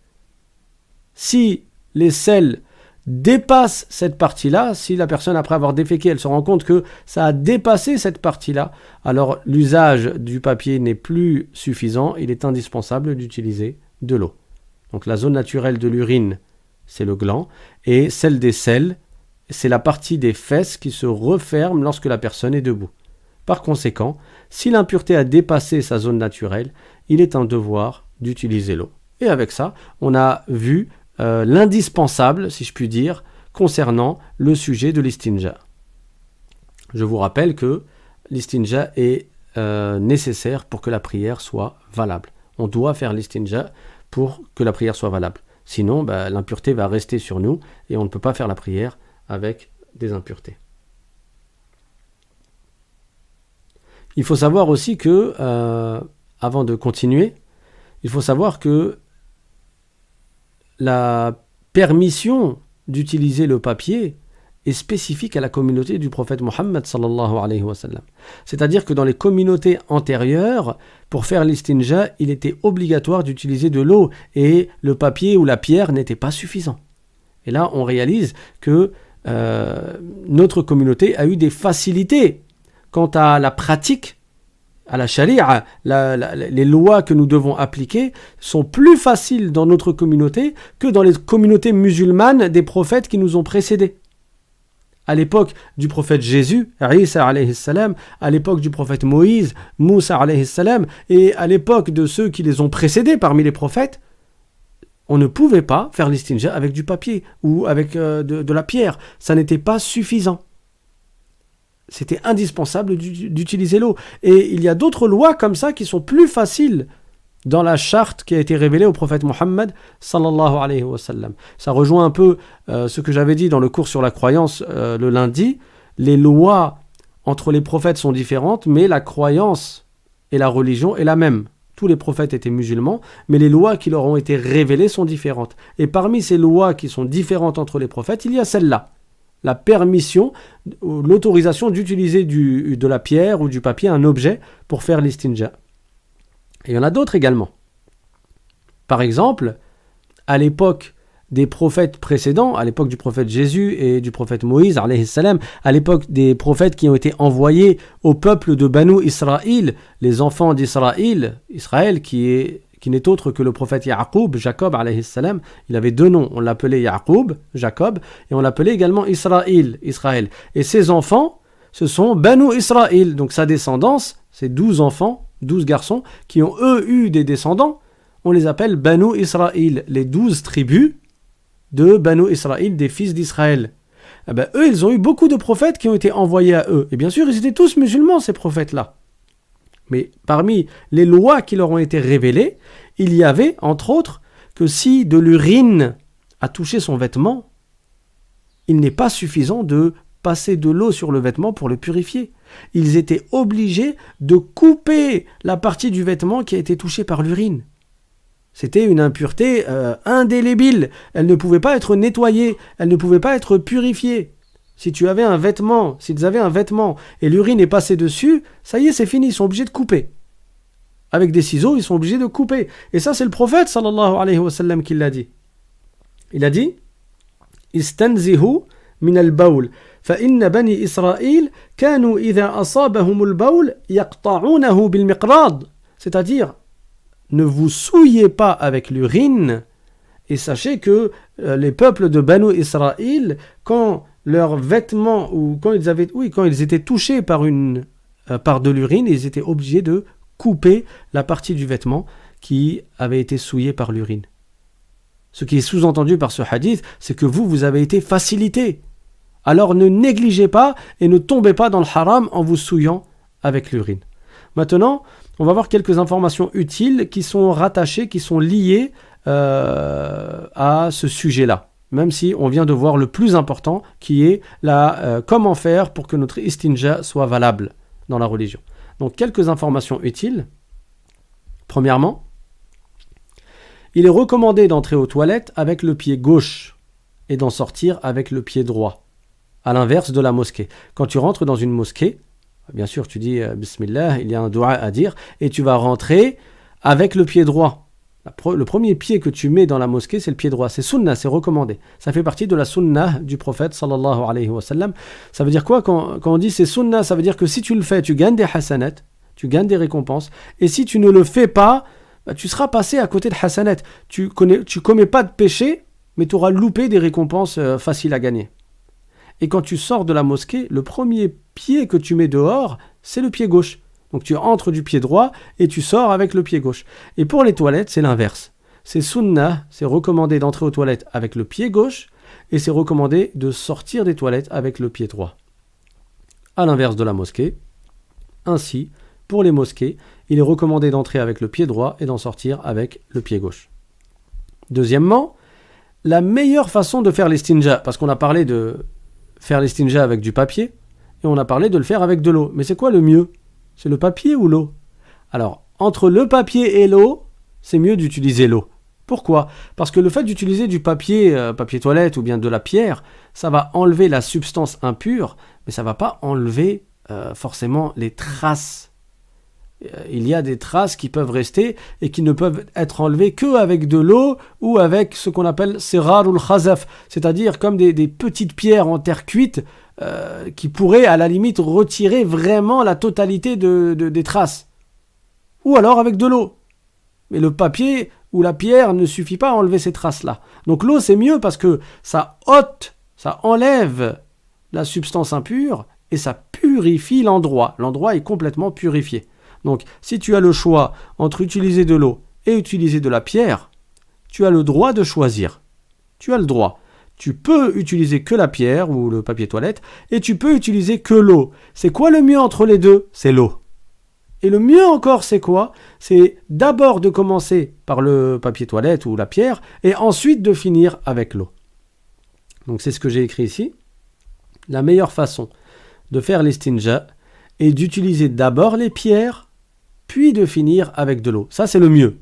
Si les selles dépassent cette partie-là, si la personne après avoir déféqué, elle se rend compte que ça a dépassé cette partie-là, alors l'usage du papier n'est plus suffisant, il est indispensable d'utiliser de l'eau. Donc la zone naturelle de l'urine, c'est le gland, et celle des selles, c'est la partie des fesses qui se referme lorsque la personne est debout. Par conséquent, si l'impureté a dépassé sa zone naturelle, il est un devoir d'utiliser l'eau. Et avec ça, on a vu l'indispensable, si je puis dire, concernant le sujet de l'istinja. Je vous rappelle que l'istinja est nécessaire pour que la prière soit valable. On doit faire l'istinja pour que la prière soit valable. Sinon, l'impureté va rester sur nous et on ne peut pas faire la prière avec des impuretés. Il faut savoir aussi que, avant de continuer, il faut savoir que la permission d'utiliser le papier est spécifique à la communauté du prophète Mohammed sallallahu alayhi wa sallam. C'est-à-dire que dans les communautés antérieures, pour faire l'istinja, il était obligatoire d'utiliser de l'eau et le papier ou la pierre n'était pas suffisant. Et là, on réalise que notre communauté a eu des facilités quant à la pratique, à la charia. Les lois que nous devons appliquer sont plus faciles dans notre communauté que dans les communautés musulmanes des prophètes qui nous ont précédés. À l'époque du prophète Jésus, Isa alayhi salam, à l'époque du prophète Moïse, Moussa alayhi salam, et à l'époque de ceux qui les ont précédés parmi les prophètes, on ne pouvait pas faire l'istinja avec du papier ou avec de la pierre. Ça n'était pas suffisant. C'était indispensable d'utiliser l'eau. Et il y a d'autres lois comme ça qui sont plus faciles dans la charte qui a été révélée au prophète Mohammed sallallahu alayhi wa sallam. Ça rejoint un peu ce que j'avais dit dans le cours sur la croyance le lundi. Les lois entre les prophètes sont différentes, mais la croyance et la religion est la même. Tous les prophètes étaient musulmans, mais les lois qui leur ont été révélées sont différentes. Et parmi ces lois qui sont différentes entre les prophètes, il y a celle-là. La permission, l'autorisation d'utiliser de la pierre ou du papier, un objet, pour faire l'istinja. Et il y en a d'autres également. Par exemple, à l'époque des prophètes précédents, à l'époque du prophète Jésus et du prophète Moïse, alayhi salam, à l'époque des prophètes qui ont été envoyés au peuple de Banu Israël, les enfants d'Israël, Israël qui n'est autre que le prophète Yaqub, Jacob alayhi salam, il avait deux noms, on l'appelait Yaqub, Jacob, et on l'appelait également Israël. Et ses enfants, ce sont Banu Israël, donc sa descendance, c'est 12 enfants, 12 garçons, qui ont eux eu des descendants, on les appelle Banu Israël, les 12 tribus de Banu Israël, des fils d'Israël. Eux, ils ont eu beaucoup de prophètes qui ont été envoyés à eux. Et bien sûr, ils étaient tous musulmans, ces prophètes-là. Mais parmi les lois qui leur ont été révélées, il y avait, entre autres, que si de l'urine a touché son vêtement, il n'est pas suffisant de passer de l'eau sur le vêtement pour le purifier. Ils étaient obligés de couper la partie du vêtement qui a été touchée par l'urine. C'était une impureté indélébile. Elle ne pouvait pas être nettoyée, elle ne pouvait pas être purifiée. S'ils avaient un vêtement et l'urine est passée dessus, ça y est, c'est fini, ils sont obligés de couper. Avec des ciseaux, ils sont obligés de couper. Et ça, c'est le prophète, sallallahu alayhi wa sallam, qui l'a dit. Il a dit « Istanzihu min al-bawl, fa inna bani Israël kanu idha asabahum al-bawl yaqta'unahu bil-miqrad » C'est-à-dire, ne vous souillez pas avec l'urine, et sachez que les peuples de Banu Israël, quand leurs vêtements, ou quand ils étaient touchés par de l'urine, ils étaient obligés de couper la partie du vêtement qui avait été souillée par l'urine. Ce qui est sous-entendu par ce hadith, c'est que vous avez été facilité. Alors ne négligez pas et ne tombez pas dans le haram en vous souillant avec l'urine. Maintenant, on va voir quelques informations utiles qui sont rattachées, qui sont liées à ce sujet-là. Même si on vient de voir le plus important, qui est comment faire pour que notre istinja soit valable dans la religion. Donc, quelques informations utiles. Premièrement, il est recommandé d'entrer aux toilettes avec le pied gauche et d'en sortir avec le pied droit, à l'inverse de la mosquée. Quand tu rentres dans une mosquée, bien sûr, tu dis Bismillah, il y a un dua à dire, et tu vas rentrer avec le pied droit. Le premier pied que tu mets dans la mosquée, c'est le pied droit. C'est sunnah, c'est recommandé. Ça fait partie de la sunnah du prophète, sallallahu alayhi wa sallam. Ça veut dire quoi quand on dit c'est sunnah? Ça veut dire que si tu le fais, tu gagnes des hasanat, tu gagnes des récompenses. Et si tu ne le fais pas, tu seras passé à côté de hasanat. Tu commets pas de péché, mais tu auras loupé des récompenses faciles à gagner. Et quand tu sors de la mosquée, le premier pied que tu mets dehors, c'est le pied gauche. Donc tu entres du pied droit et tu sors avec le pied gauche. Et pour les toilettes, c'est l'inverse. C'est sunnah, c'est recommandé d'entrer aux toilettes avec le pied gauche et c'est recommandé de sortir des toilettes avec le pied droit. À l'inverse de la mosquée. Ainsi, pour les mosquées, il est recommandé d'entrer avec le pied droit et d'en sortir avec le pied gauche. Deuxièmement, la meilleure façon de faire l'estinja, parce qu'on a parlé de faire l'estinja avec du papier et on a parlé de le faire avec de l'eau. Mais c'est quoi le mieux ? C'est le papier ou l'eau? Alors, entre le papier et l'eau, c'est mieux d'utiliser l'eau. Pourquoi? Parce que le fait d'utiliser du papier toilette ou bien de la pierre, ça va enlever la substance impure, mais ça ne va pas enlever forcément les traces. Il y a des traces qui peuvent rester et qui ne peuvent être enlevées qu'avec de l'eau ou avec ce qu'on appelle sirarul khazaf, c'est-à-dire comme des petites pierres en terre cuite qui pourraient à la limite retirer vraiment la totalité des traces. Ou alors avec de l'eau. Mais le papier ou la pierre ne suffit pas à enlever ces traces-là. Donc l'eau c'est mieux parce que ça ôte, ça enlève la substance impure et ça purifie l'endroit. L'endroit est complètement purifié. Donc si tu as le choix entre utiliser de l'eau et utiliser de la pierre, tu as le droit de choisir. Tu as le droit. Tu peux utiliser que la pierre ou le papier toilette et tu peux utiliser que l'eau. C'est quoi le mieux entre les deux? C'est l'eau. Et le mieux encore, c'est quoi? C'est d'abord de commencer par le papier toilette ou la pierre et ensuite de finir avec l'eau. Donc c'est ce que j'ai écrit ici. La meilleure façon de faire l'estinja est d'utiliser d'abord les pierres puis de finir avec de l'eau. Ça, c'est le mieux.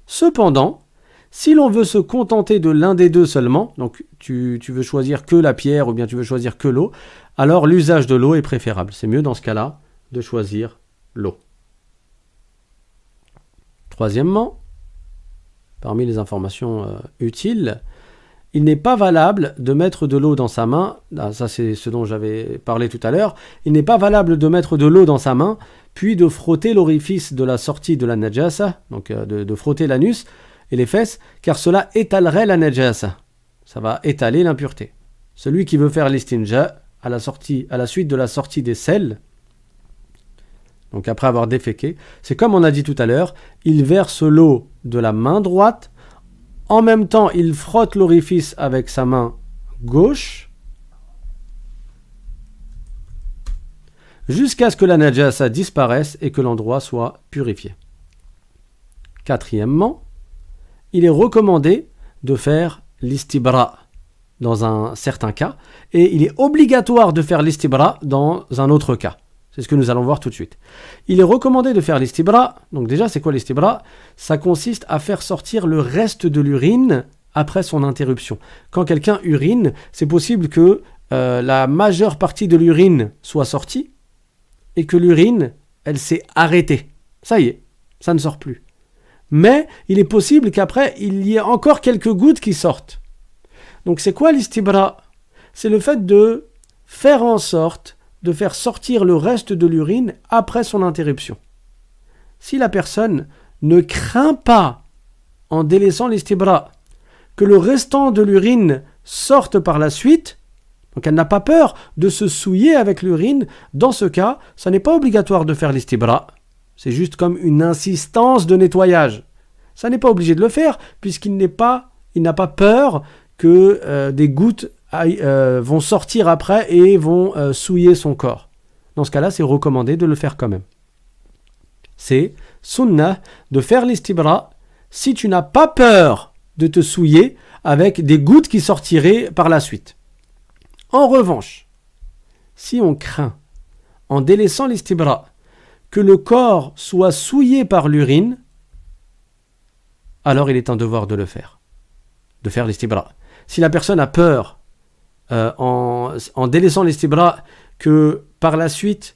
Cependant, si l'on veut se contenter de l'un des deux seulement, donc tu veux choisir que la pierre ou bien tu veux choisir que l'eau, alors l'usage de l'eau est préférable. C'est mieux dans ce cas-là de choisir l'eau. Troisièmement, parmi les informations utiles, il n'est pas valable de mettre de l'eau dans sa main, ça c'est ce dont j'avais parlé tout à l'heure, il n'est pas valable de mettre de l'eau dans sa main, puis de frotter l'orifice de la sortie de la najasa, donc de frotter l'anus et les fesses, car cela étalerait la najasa. Ça va étaler l'impureté. Celui qui veut faire l'istinja à la suite de la sortie des selles, donc après avoir déféqué, c'est comme on a dit tout à l'heure, il verse l'eau de la main droite. En même temps, il frotte l'orifice avec sa main gauche jusqu'à ce que la najasa disparaisse et que l'endroit soit purifié. Quatrièmement, il est recommandé de faire l'istibra. dans un certain cas, et il est obligatoire de faire l'istibra dans un autre cas. C'est ce que nous allons voir tout de suite. Il est recommandé de faire l'istibra. Donc déjà, c'est quoi l'istibra? Ça consiste à faire sortir le reste de l'urine après son interruption. Quand quelqu'un urine, c'est possible que la majeure partie de l'urine soit sortie et que l'urine, elle s'est arrêtée. Ça y est, ça ne sort plus. Mais il est possible qu'après, il y ait encore quelques gouttes qui sortent. Donc c'est quoi l'istibra? C'est le fait de faire en sorte de faire sortir le reste de l'urine après son interruption. Si la personne ne craint pas, en délaissant l'istibra, que le restant de l'urine sorte par la suite, donc elle n'a pas peur de se souiller avec l'urine, dans ce cas, ça n'est pas obligatoire de faire l'istibra. C'est juste comme une insistance de nettoyage. Ça n'est pas obligé de le faire, puisqu'il n'a pas peur que des gouttes vont sortir après et vont souiller son corps. Dans ce cas-là, c'est recommandé de le faire quand même. C'est sunnah de faire l'istibra si tu n'as pas peur de te souiller avec des gouttes qui sortiraient par la suite. En revanche, si on craint, en délaissant l'istibra, que le corps soit souillé par l'urine, alors il est un devoir de le faire, de faire l'istibra. Si la personne a peur, en délaissant l'istibra, que par la suite,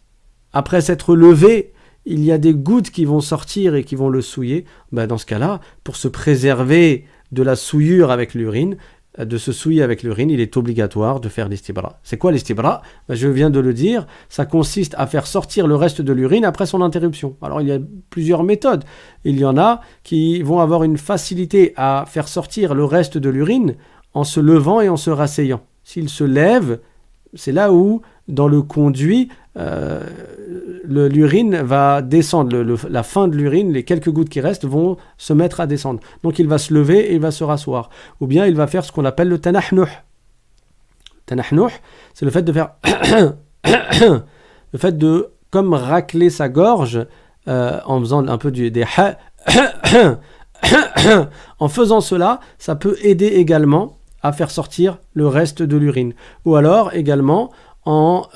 après s'être levé, il y a des gouttes qui vont sortir et qui vont le souiller, dans ce cas-là, pour se préserver de la souillure avec l'urine, de se souiller avec l'urine, il est obligatoire de faire l'istibra. C'est quoi l'istibra? Je viens de le dire, ça consiste à faire sortir le reste de l'urine après son interruption. Alors il y a plusieurs méthodes. Il y en a qui vont avoir une facilité à faire sortir le reste de l'urine en se levant et en se rasseyant. S'il se lève, c'est là où, dans le conduit, l'urine va descendre. La fin de l'urine, les quelques gouttes qui restent, vont se mettre à descendre. Donc il va se lever et il va se rasseoir. Ou bien il va faire ce qu'on appelle le tanahnuh. Tanahnuh, c'est le fait de faire le fait de, comme racler sa gorge en faisant un peu des en faisant cela, ça peut aider également à faire sortir le reste de l'urine. Ou alors également en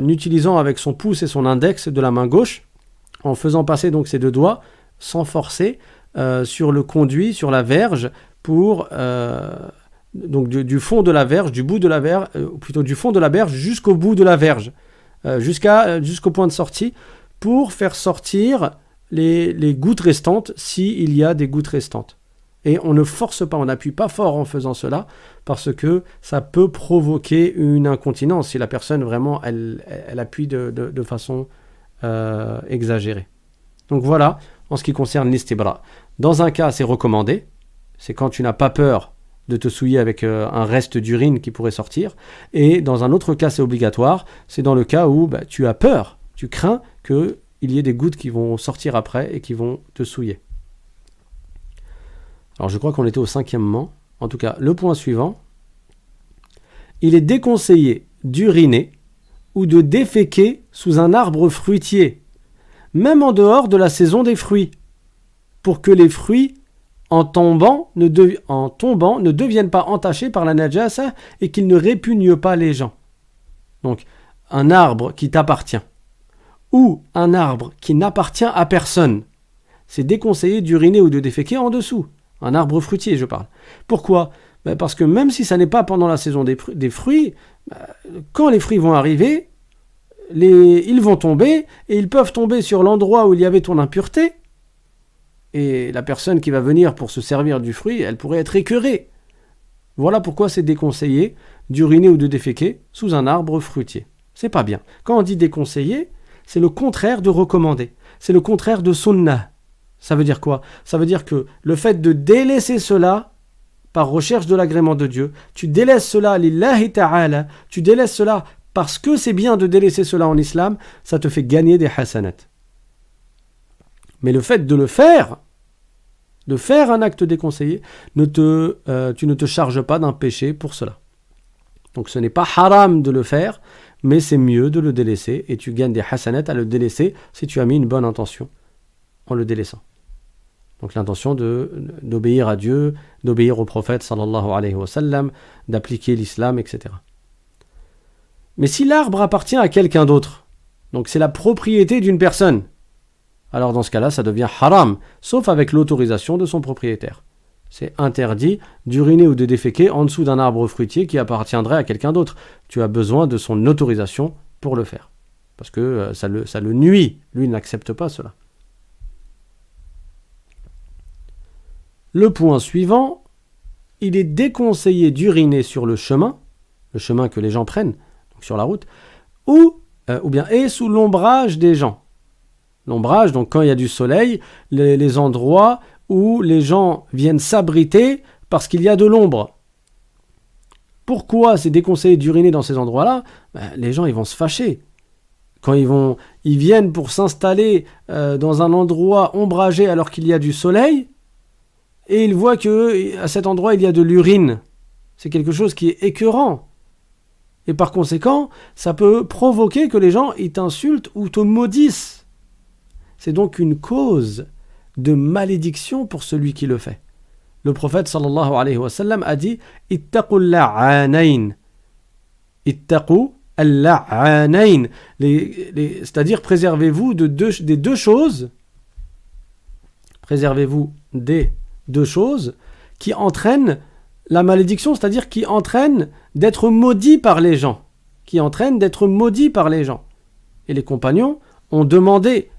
utilisant avec son pouce et son index de la main gauche, en faisant passer donc ses deux doigts sans forcer sur le conduit, sur la verge, pour donc du fond de la verge, du bout de la verge, plutôt du fond de la verge jusqu'au bout de la verge, jusqu'au point de sortie, pour faire sortir les gouttes restantes, s'il y a des gouttes restantes. Et on ne force pas, on n'appuie pas fort en faisant cela, parce que ça peut provoquer une incontinence si la personne vraiment elle appuie de façon exagérée. Donc voilà, en ce qui concerne l'istibra. Dans un cas, c'est recommandé, c'est quand tu n'as pas peur de te souiller avec un reste d'urine qui pourrait sortir, et dans un autre cas, c'est obligatoire, c'est dans le cas où tu as peur, tu crains qu'il y ait des gouttes qui vont sortir après et qui vont te souiller. Alors je crois qu'on était au 5e. En tout cas, le point suivant. Il est déconseillé d'uriner ou de déféquer sous un arbre fruitier, même en dehors de la saison des fruits, pour que les fruits, en tombant, ne deviennent pas entachés par la najasa et qu'ils ne répugnent pas les gens. Donc, un arbre qui t'appartient ou un arbre qui n'appartient à personne, c'est déconseillé d'uriner ou de déféquer en dessous. Un arbre fruitier, je parle. Pourquoi? Parce que même si ça n'est pas pendant la saison des fruits, quand les fruits vont arriver, ils vont tomber, et ils peuvent tomber sur l'endroit où il y avait ton impureté, et la personne qui va venir pour se servir du fruit, elle pourrait être écœurée. Voilà pourquoi c'est déconseillé d'uriner ou de déféquer sous un arbre fruitier. C'est pas bien. Quand on dit déconseillé, c'est le contraire de recommander. C'est le contraire de sunnah. Ça veut dire quoi? Ça veut dire que le fait de délaisser cela par recherche de l'agrément de Dieu, tu délaisses cela lillahi ta'ala, tu délaisses cela parce que c'est bien de délaisser cela en islam, ça te fait gagner des hasanat. Mais le fait de le faire, de faire un acte déconseillé, tu ne te charges pas d'un péché pour cela. Donc ce n'est pas haram de le faire, mais c'est mieux de le délaisser et tu gagnes des hasanat à le délaisser si tu as mis une bonne intention en le délaissant. Donc l'intention d'obéir à Dieu, d'obéir au prophète sallallahu alayhi wa sallam, d'appliquer l'islam, etc. Mais si l'arbre appartient à quelqu'un d'autre, donc c'est la propriété d'une personne, alors dans ce cas-là, ça devient haram, sauf avec l'autorisation de son propriétaire. C'est interdit d'uriner ou de déféquer en dessous d'un arbre fruitier qui appartiendrait à quelqu'un d'autre. Tu as besoin de son autorisation pour le faire. Parce que ça le nuit. Lui n'accepte pas cela. Le point suivant, il est déconseillé d'uriner sur le chemin que les gens prennent, donc sur la route, ou bien sous l'ombrage des gens. L'ombrage, donc quand il y a du soleil, les endroits où les gens viennent s'abriter parce qu'il y a de l'ombre. Pourquoi c'est déconseillé d'uriner dans ces endroits-là ? Les gens ils vont se fâcher. Quand ils viennent pour s'installer dans un endroit ombragé alors qu'il y a du soleil, et ils voient qu'à cet endroit il y a de l'urine. C'est quelque chose qui est écœurant. Et par conséquent, ça peut provoquer que les gens ils t'insultent ou te maudissent. C'est donc une cause de malédiction pour celui qui le fait. Le prophète sallallahu alayhi wa sallam a dit « Ittaqu al-la'anayn » Ittaqu al-la'anayn, c'est-à-dire préservez-vous des deux choses, préservez-vous des deux choses qui entraînent la malédiction, c'est-à-dire qui entraînent d'être maudits par les gens, Et les compagnons ont demandé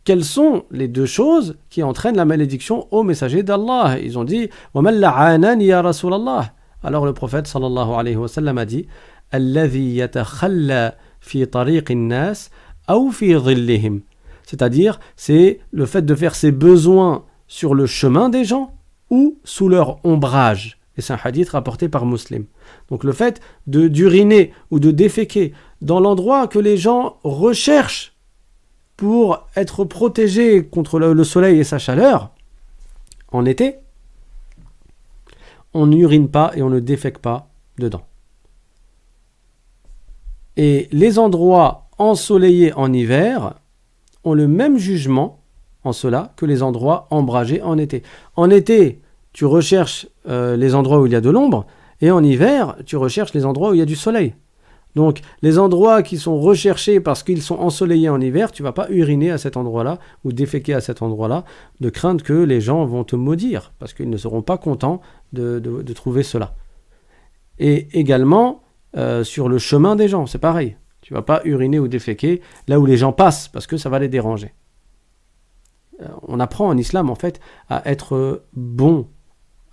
quelles sont les deux choses qui entraînent la malédiction au messager d'Allah. Ils ont dit « Wa man la'anani ya Rasulallah » Alors le prophète sallallahu alayhi wa sallam a dit « Alladhi yatakhalla fi tariqin nas aw fi dhillihim » C'est-à-dire, c'est le fait de faire ses besoins sur le chemin des gens ou sous leur ombrage. Et c'est un hadith rapporté par Muslim. Donc le fait d'uriner ou de déféquer dans l'endroit que les gens recherchent pour être protégés contre le soleil et sa chaleur, en été, on n'urine pas et on ne défèque pas dedans. Et les endroits ensoleillés en hiver ont le même jugement en cela que les endroits ombragés en été. En été, tu recherches les endroits où il y a de l'ombre, et en hiver, tu recherches les endroits où il y a du soleil. Donc, les endroits qui sont recherchés parce qu'ils sont ensoleillés en hiver, tu ne vas pas uriner à cet endroit-là ou déféquer à cet endroit-là, de crainte que les gens vont te maudire, parce qu'ils ne seront pas contents de trouver cela. Et également, sur le chemin des gens, c'est pareil. Tu ne vas pas uriner ou déféquer là où les gens passent, parce que ça va les déranger. On apprend en islam, en fait, à être bon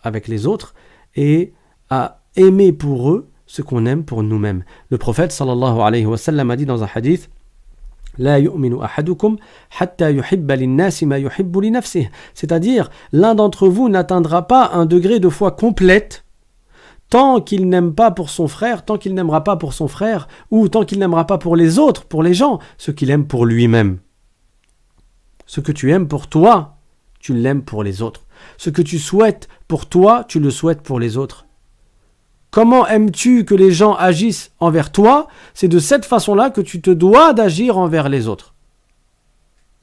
avec les autres et à aimer pour eux ce qu'on aime pour nous-mêmes. Le prophète sallallahu alayhi wa sallam a dit dans un hadith La yu'minu ahadukum hatta yuhibba linnasi ma yuhibbu li nafsihi. C'est-à-dire, l'un d'entre vous n'atteindra pas un degré de foi complète tant qu'il n'aime pas pour son frère, tant qu'il n'aimera pas pour son frère, ou tant qu'il n'aimera pas pour les autres, pour les gens, ce qu'il aime pour lui-même. Ce que tu aimes pour toi, tu l'aimes pour les autres. Ce que tu souhaites pour toi, tu le souhaites pour les autres. Comment aimes-tu que les gens agissent envers toi ? C'est de cette façon-là que tu te dois d'agir envers les autres.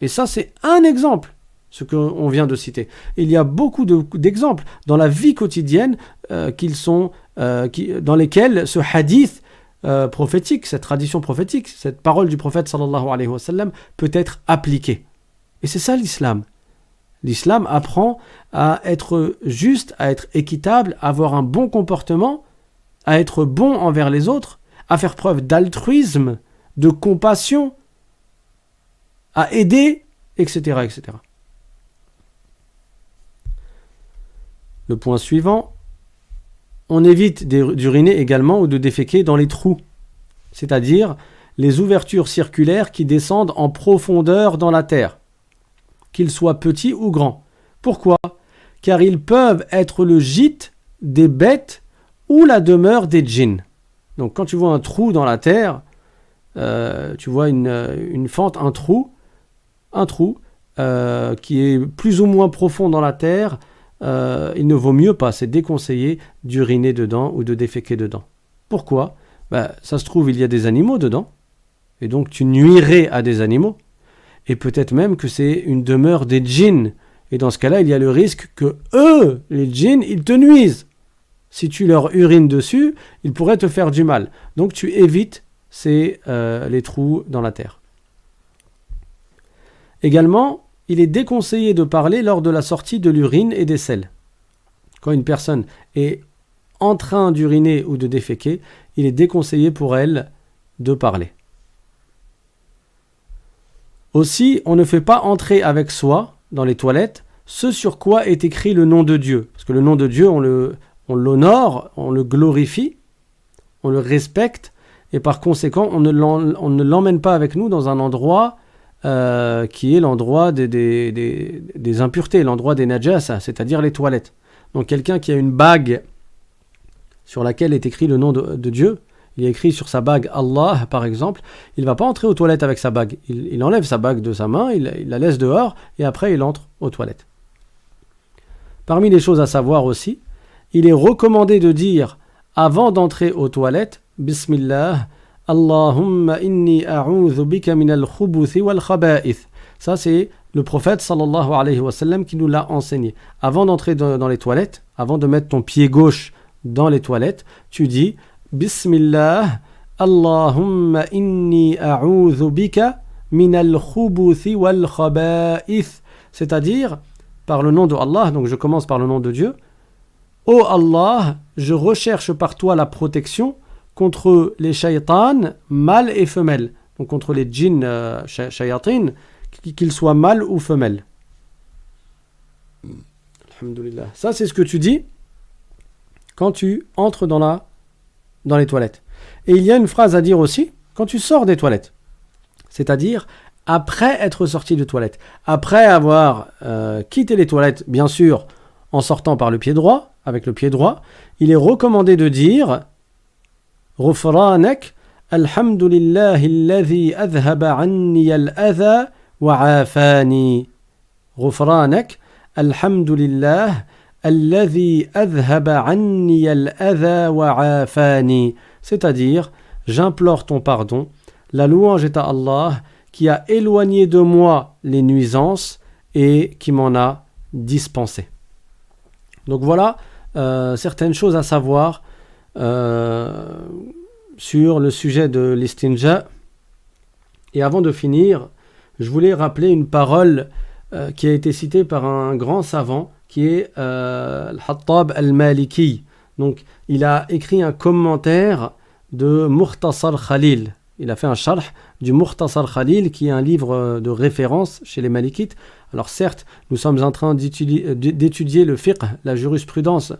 Et ça, c'est un exemple, ce qu'on vient de citer. Il y a beaucoup d'exemples dans la vie quotidienne dans lesquels ce hadith prophétique, cette tradition prophétique, cette parole du prophète sallallahu alayhi wa sallam peut être appliquée. Et c'est ça l'islam. L'islam apprend à être juste, à être équitable, à avoir un bon comportement, à être bon envers les autres, à faire preuve d'altruisme, de compassion, à aider, etc., etc. Le point suivant, on évite d'uriner également ou de déféquer dans les trous, c'est-à-dire les ouvertures circulaires qui descendent en profondeur dans la terre, qu'ils soient petits ou grands. Pourquoi ? Car ils peuvent être le gîte des bêtes ou la demeure des djinns. Donc quand tu vois un trou dans la terre, tu vois une fente, un trou qui est plus ou moins profond dans la terre, il ne vaut mieux pas, c'est déconseillé d'uriner dedans ou de déféquer dedans. Pourquoi ? Ça se trouve, il y a des animaux dedans, et donc tu nuirais à des animaux, et peut-être même que c'est une demeure des djinns, Et dans ce cas-là, il y a le risque que eux, les djinns, ils te nuisent. Si tu leur urines dessus, ils pourraient te faire du mal. Donc tu évites les trous dans la terre. Également, il est déconseillé de parler lors de la sortie de l'urine et des selles. Quand une personne est en train d'uriner ou de déféquer, il est déconseillé pour elle de parler. Aussi, on ne fait pas entrer avec soi, dans les toilettes, ce sur quoi est écrit le nom de Dieu. Parce que le nom de Dieu, on l'honore, on le glorifie, on le respecte, et par conséquent, on ne l'emmène pas avec nous dans un endroit qui est l'endroit des impuretés, l'endroit des najasa, c'est-à-dire les toilettes. Donc quelqu'un qui a une bague sur laquelle est écrit le nom de Dieu, il est écrit sur sa bague Allah par exemple, il ne va pas entrer aux toilettes avec sa bague. Il enlève sa bague de sa main, il la laisse dehors et après il entre aux toilettes. Parmi les choses à savoir aussi, il est recommandé de dire avant d'entrer aux toilettes Bismillah, Allahumma inni a'udhu bika min al-khubuthi wal khaba'ith. Ça c'est le prophète sallallahu alayhi wa sallam qui nous l'a enseigné. Avant d'entrer dans les toilettes, avant de mettre ton pied gauche dans les toilettes, tu dis Bismillah, Allahumma inni a'udhu bika min al-khubuthi wal khaba'ith. C'est-à-dire, par le nom de Allah, donc je commence par le nom de Dieu. Ô Allah, je recherche par toi la protection contre les shaytans, mâles et femelles. Donc contre les djinns shayatin, qu'ils soient mâles ou femelles. Alhamdulillah. Ça, c'est ce que tu dis quand tu entres dans les toilettes. Et il y a une phrase à dire aussi quand tu sors des toilettes. C'est-à-dire après être sorti des toilettes. Après avoir quitté les toilettes, bien sûr, en sortant par le pied droit, avec le pied droit, il est recommandé de dire Ghufranak, Alhamdulillahi alladhi adhaba anni al-adha wa afani. Ghufranak, Alhamdulillah alladhi adhaba anni al-adha wa afani. C'est-à-dire, j'implore ton pardon, la louange est à Allah qui a éloigné de moi les nuisances et qui m'en a dispensé. Donc voilà certaines choses à savoir sur le sujet de l'istinja. Et avant de finir, je voulais rappeler une parole qui a été citée par un grand savant qui est Al-Hattab Al-Maliki. Donc il a écrit un commentaire de Mukhtasar Khalil. Il a fait un sharh du Mukhtasar Khalil qui est un livre de référence chez les Malikites. Alors certes, nous sommes en train d'étudier le fiqh, la jurisprudence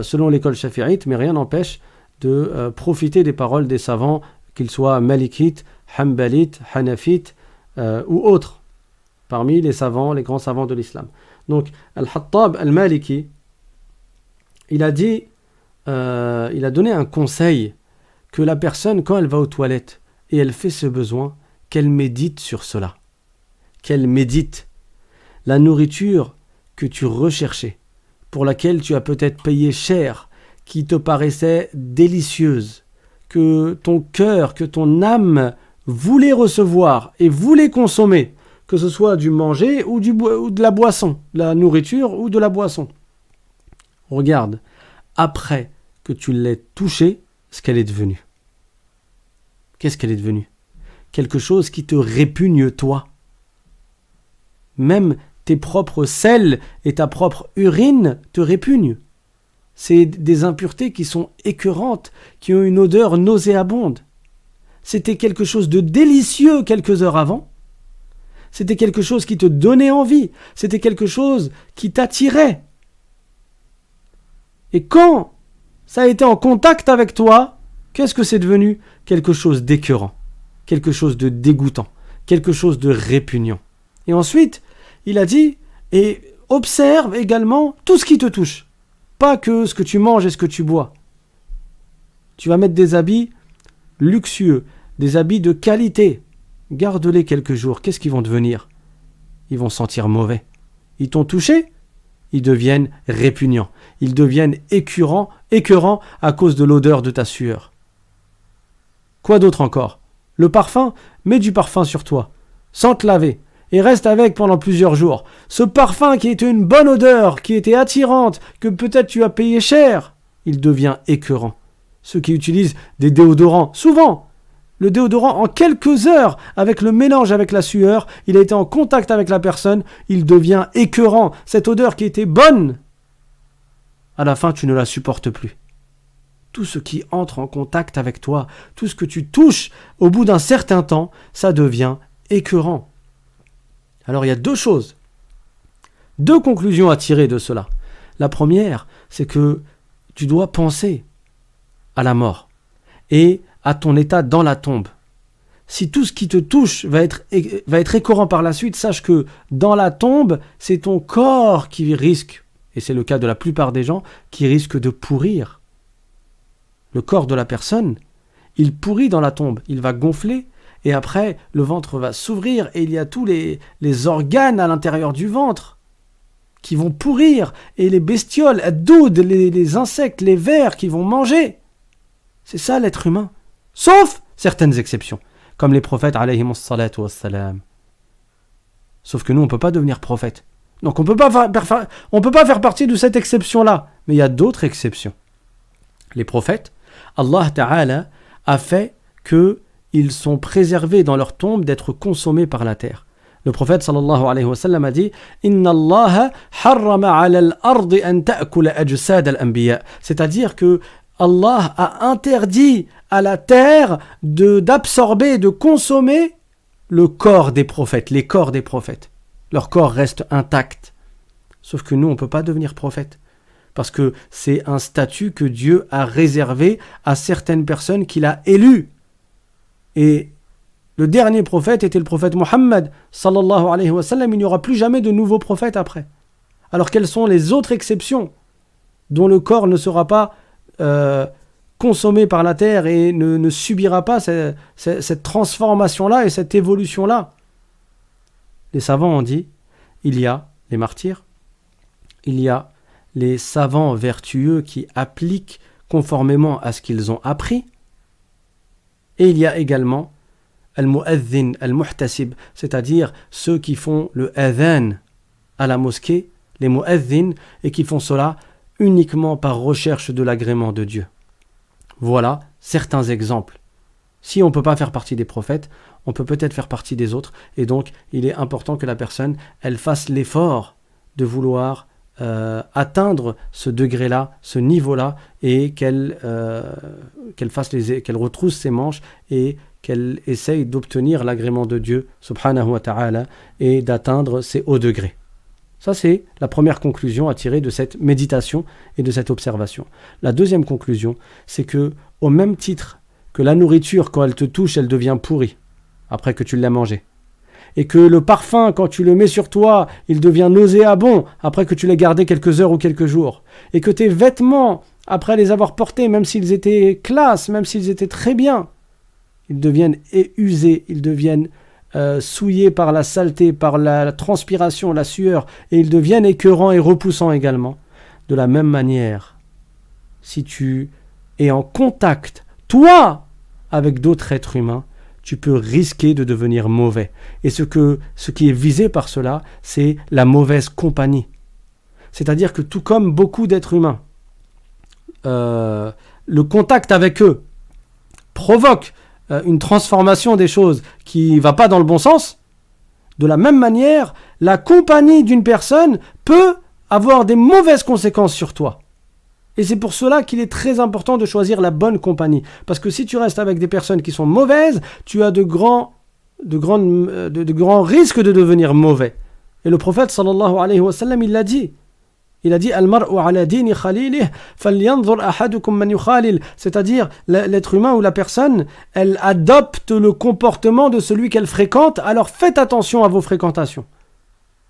selon l'école shafi'ite, mais rien n'empêche de profiter des paroles des savants, qu'ils soient Malikites, Hanbalites, Hanafites ou autres, parmi les savants, les grands savants de l'islam. Donc Al-Hattab Al-Maliki, il a donné un conseil que la personne, quand elle va aux toilettes et elle fait ce besoin, qu'elle médite sur cela. Qu'elle médite. La nourriture que tu recherchais, pour laquelle tu as peut-être payé cher, qui te paraissait délicieuse, que ton cœur, que ton âme voulait recevoir et voulait consommer, que ce soit du manger ou de la boisson, de la nourriture ou de la boisson. Regarde, après que tu l'aies touchée, ce qu'elle est devenue. Qu'est-ce qu'elle est devenue? Quelque chose qui te répugne toi. Même tes propres selles et ta propre urine te répugnent. C'est des impuretés qui sont écœurantes, qui ont une odeur nauséabonde. C'était quelque chose de délicieux quelques heures avant. C'était quelque chose qui te donnait envie. C'était quelque chose qui t'attirait. Et quand ça a été en contact avec toi, qu'est-ce que c'est devenu? Quelque chose d'écœurant, quelque chose de dégoûtant, quelque chose de répugnant. Et ensuite, il a dit, et observe également tout ce qui te touche. Pas que ce que tu manges et ce que tu bois. Tu vas mettre des habits luxueux, des habits de qualité. Garde-les quelques jours. Qu'est-ce qu'ils vont devenir? Ils vont sentir mauvais. Ils t'ont touché? Ils deviennent répugnants. Ils deviennent écœurants à cause de l'odeur de ta sueur. Quoi d'autre encore? Le parfum? Mets du parfum sur toi, sans te laver. et reste avec pendant plusieurs jours. Ce parfum qui était une bonne odeur, qui était attirante, que peut-être tu as payé cher, il devient écœurant. Ceux qui utilisent des déodorants, souvent, le déodorant en quelques heures, avec le mélange avec la sueur, il a été en contact avec la personne, il devient écœurant. Cette odeur qui était bonne, à la fin tu ne la supportes plus. Tout ce qui entre en contact avec toi, tout ce que tu touches, au bout d'un certain temps, ça devient écœurant. Alors il y a deux choses, deux conclusions à tirer de cela. La première, c'est que tu dois penser à la mort et à ton état dans la tombe. Si tout ce qui te touche va être écœurant par la suite, sache que dans la tombe, c'est ton corps qui risque, et c'est le cas de la plupart des gens, qui risque de pourrir. Le corps de la personne, il pourrit dans la tombe, il va gonfler, et après, le ventre va s'ouvrir, et il y a tous les organes à l'intérieur du ventre qui vont pourrir, et les bestioles, les insectes, les vers qui vont manger. C'est ça l'être humain. Sauf certaines exceptions, comme les prophètes alayhimus salatu wassalam. Sauf que nous, on ne peut pas devenir prophète. Donc on ne peut pas faire partie de cette exception-là. Mais il y a d'autres exceptions. Les prophètes, Allah Ta'ala a fait qu'ils sont préservés dans leur tombe d'être consommés par la terre. Le prophète sallallahu alayhi wa sallam a dit « Inna Allah harrama ala al-ardi an ta'kula ajsad al-anbiya » C'est-à-dire que Allah a interdit à la terre d'absorber, de consommer le corps des prophètes, les corps des prophètes. Leur corps reste intact. Sauf que nous, on ne peut pas devenir prophète. Parce que c'est un statut que Dieu a réservé à certaines personnes qu'il a élues. Et le dernier prophète était le prophète Mohammed, sallallahu alayhi wa sallam. Il n'y aura plus jamais de nouveaux prophètes après. Alors quelles sont les autres exceptions dont le corps ne sera pas consommé par la terre et ne subira pas cette transformation-là et cette évolution-là? Les savants ont dit, il y a les martyrs, il y a les savants vertueux qui appliquent conformément à ce qu'ils ont appris, et il y a également al-mu'adhin, al-muhtasib, c'est-à-dire ceux qui font le adhan à la mosquée, les mu'adhin, et qui font cela uniquement par recherche de l'agrément de Dieu. Voilà certains exemples. Si on ne peut pas faire partie des prophètes, on peut peut-être faire partie des autres, et donc il est important que la personne, elle fasse l'effort de vouloir atteindre ce degré-là, ce niveau-là, et qu'elle retrousse ses manches et qu'elle essaye d'obtenir l'agrément de Dieu, subhanahu wa ta'ala, et d'atteindre ces hauts degrés. Ça, c'est la première conclusion à tirer de cette méditation et de cette observation. La deuxième conclusion, c'est que, au même titre que la nourriture, quand elle te touche, elle devient pourrie, après que tu l'as mangée. Et que le parfum, quand tu le mets sur toi, il devient nauséabond, après que tu l'aies gardé quelques heures ou quelques jours. Et que tes vêtements, après les avoir portés, même s'ils étaient classe, même s'ils étaient très bien, ils deviennent usés, ils deviennent souillés par la saleté, par la transpiration, la sueur, et ils deviennent écœurants et repoussants également. De la même manière, si tu es en contact, toi, avec d'autres êtres humains, tu peux risquer de devenir mauvais. Et ce qui est visé par cela, c'est la mauvaise compagnie. C'est-à-dire que tout comme beaucoup d'êtres humains, le contact avec eux provoque une transformation des choses qui ne va pas dans le bon sens, de la même manière, la compagnie d'une personne peut avoir des mauvaises conséquences sur toi. Et c'est pour cela qu'il est très important de choisir la bonne compagnie. Parce que si tu restes avec des personnes qui sont mauvaises, tu as de grands risques de devenir mauvais. Et le prophète sallallahu alayhi wa sallam, il l'a dit. Il a dit Al-mar'u ala dini khalilih falyanzur ahadukum man yukhalil. C'est-à-dire l'être humain ou la personne, elle adopte le comportement de celui qu'elle fréquente, alors faites attention à vos fréquentations.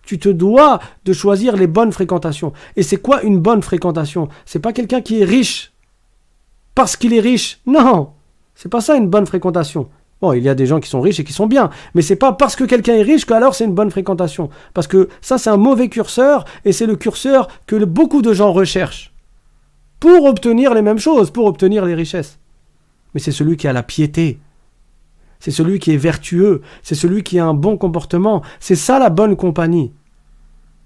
Tu te dois de choisir les bonnes fréquentations. Et c'est quoi une bonne fréquentation? C'est pas quelqu'un qui est riche parce qu'il est riche. Non, c'est pas ça une bonne fréquentation. Bon, il y a des gens qui sont riches et qui sont bien, mais c'est pas parce que quelqu'un est riche qu'alors c'est une bonne fréquentation. Parce que ça, c'est un mauvais curseur, et c'est le curseur que beaucoup de gens recherchent pour obtenir les mêmes choses, pour obtenir les richesses. Mais c'est celui qui a la piété, C'est celui qui est vertueux, c'est celui qui a un bon comportement. C'est ça la bonne compagnie.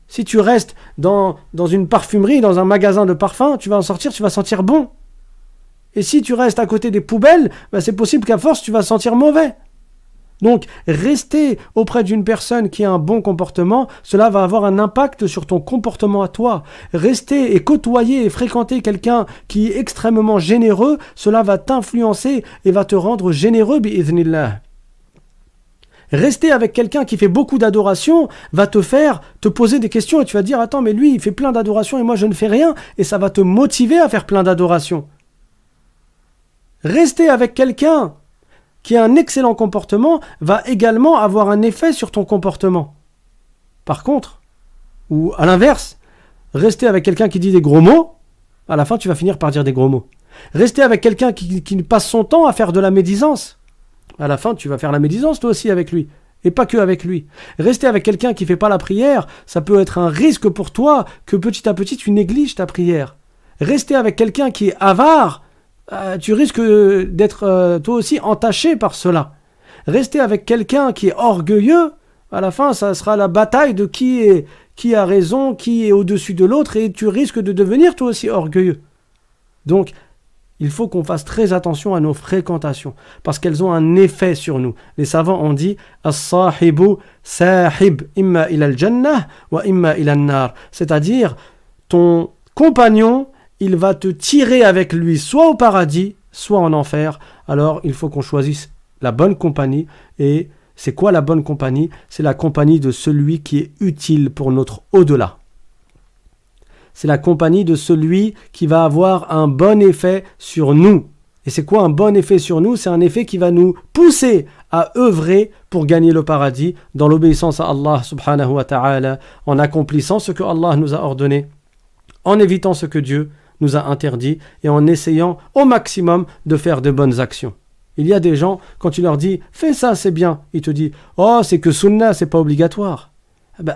Si tu restes dans une parfumerie, dans un magasin de parfums, tu vas en sortir, tu vas sentir bon. Et si tu restes à côté des poubelles, c'est possible qu'à force tu vas sentir mauvais. Donc, rester auprès d'une personne qui a un bon comportement, cela va avoir un impact sur ton comportement à toi. Rester et côtoyer et fréquenter quelqu'un qui est extrêmement généreux, cela va t'influencer et va te rendre généreux, bi'idhnillah. Rester avec quelqu'un qui fait beaucoup d'adoration va te faire te poser des questions et tu vas dire « Attends, mais lui, il fait plein d'adoration et moi, je ne fais rien. » Et ça va te motiver à faire plein d'adoration. Rester avec quelqu'un qui a un excellent comportement va également avoir un effet sur ton comportement. Par contre, ou à l'inverse, rester avec quelqu'un qui dit des gros mots, à la fin tu vas finir par dire des gros mots. Rester avec quelqu'un qui passe son temps à faire de la médisance, à la fin tu vas faire la médisance toi aussi avec lui, et pas que avec lui. Rester avec quelqu'un qui ne fait pas la prière, ça peut être un risque pour toi que petit à petit tu négliges ta prière. Rester avec quelqu'un qui est avare, tu risques d'être toi aussi entaché par cela. Rester avec quelqu'un qui est orgueilleux, à la fin, ça sera la bataille de qui a raison, qui est au-dessus de l'autre, et tu risques de devenir toi aussi orgueilleux. Donc, il faut qu'on fasse très attention à nos fréquentations, parce qu'elles ont un effet sur nous. Les savants ont dit « As-sahibu sahib imma ila al-jannah wa imma ila an-nar » c'est-à-dire, ton compagnon, il va te tirer avec lui soit au paradis, soit en enfer. Alors, il faut qu'on choisisse la bonne compagnie. Et c'est quoi la bonne compagnie? C'est la compagnie de celui qui est utile pour notre au-delà. C'est la compagnie de celui qui va avoir un bon effet sur nous. Et c'est quoi un bon effet sur nous? C'est un effet qui va nous pousser à œuvrer pour gagner le paradis dans l'obéissance à Allah subhanahu wa ta'ala, en accomplissant ce que Allah nous a ordonné, en évitant ce que Dieu nous a interdit et en essayant au maximum de faire de bonnes actions. Il y a des gens, quand tu leur dis « fais ça, c'est bien », ils te disent « oh, c'est que sunnah, c'est pas obligatoire ».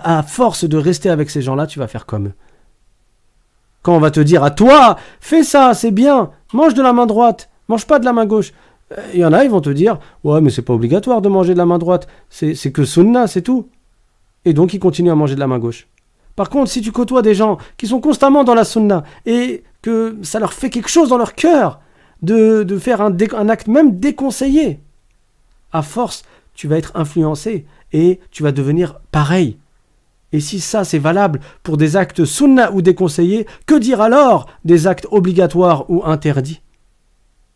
À force de rester avec ces gens-là, tu vas faire comme eux. Quand on va te dire à toi « fais ça, c'est bien, mange de la main droite, mange pas de la main gauche », il y en a, ils vont te dire « ouais, mais c'est pas obligatoire de manger de la main droite, c'est que sunnah, c'est tout ». Et donc, ils continuent à manger de la main gauche. Par contre, si tu côtoies des gens qui sont constamment dans la sunna et que ça leur fait quelque chose dans leur cœur de faire un acte même déconseillé, à force, tu vas être influencé et tu vas devenir pareil. Et si ça, c'est valable pour des actes sunna ou déconseillés, que dire alors des actes obligatoires ou interdits?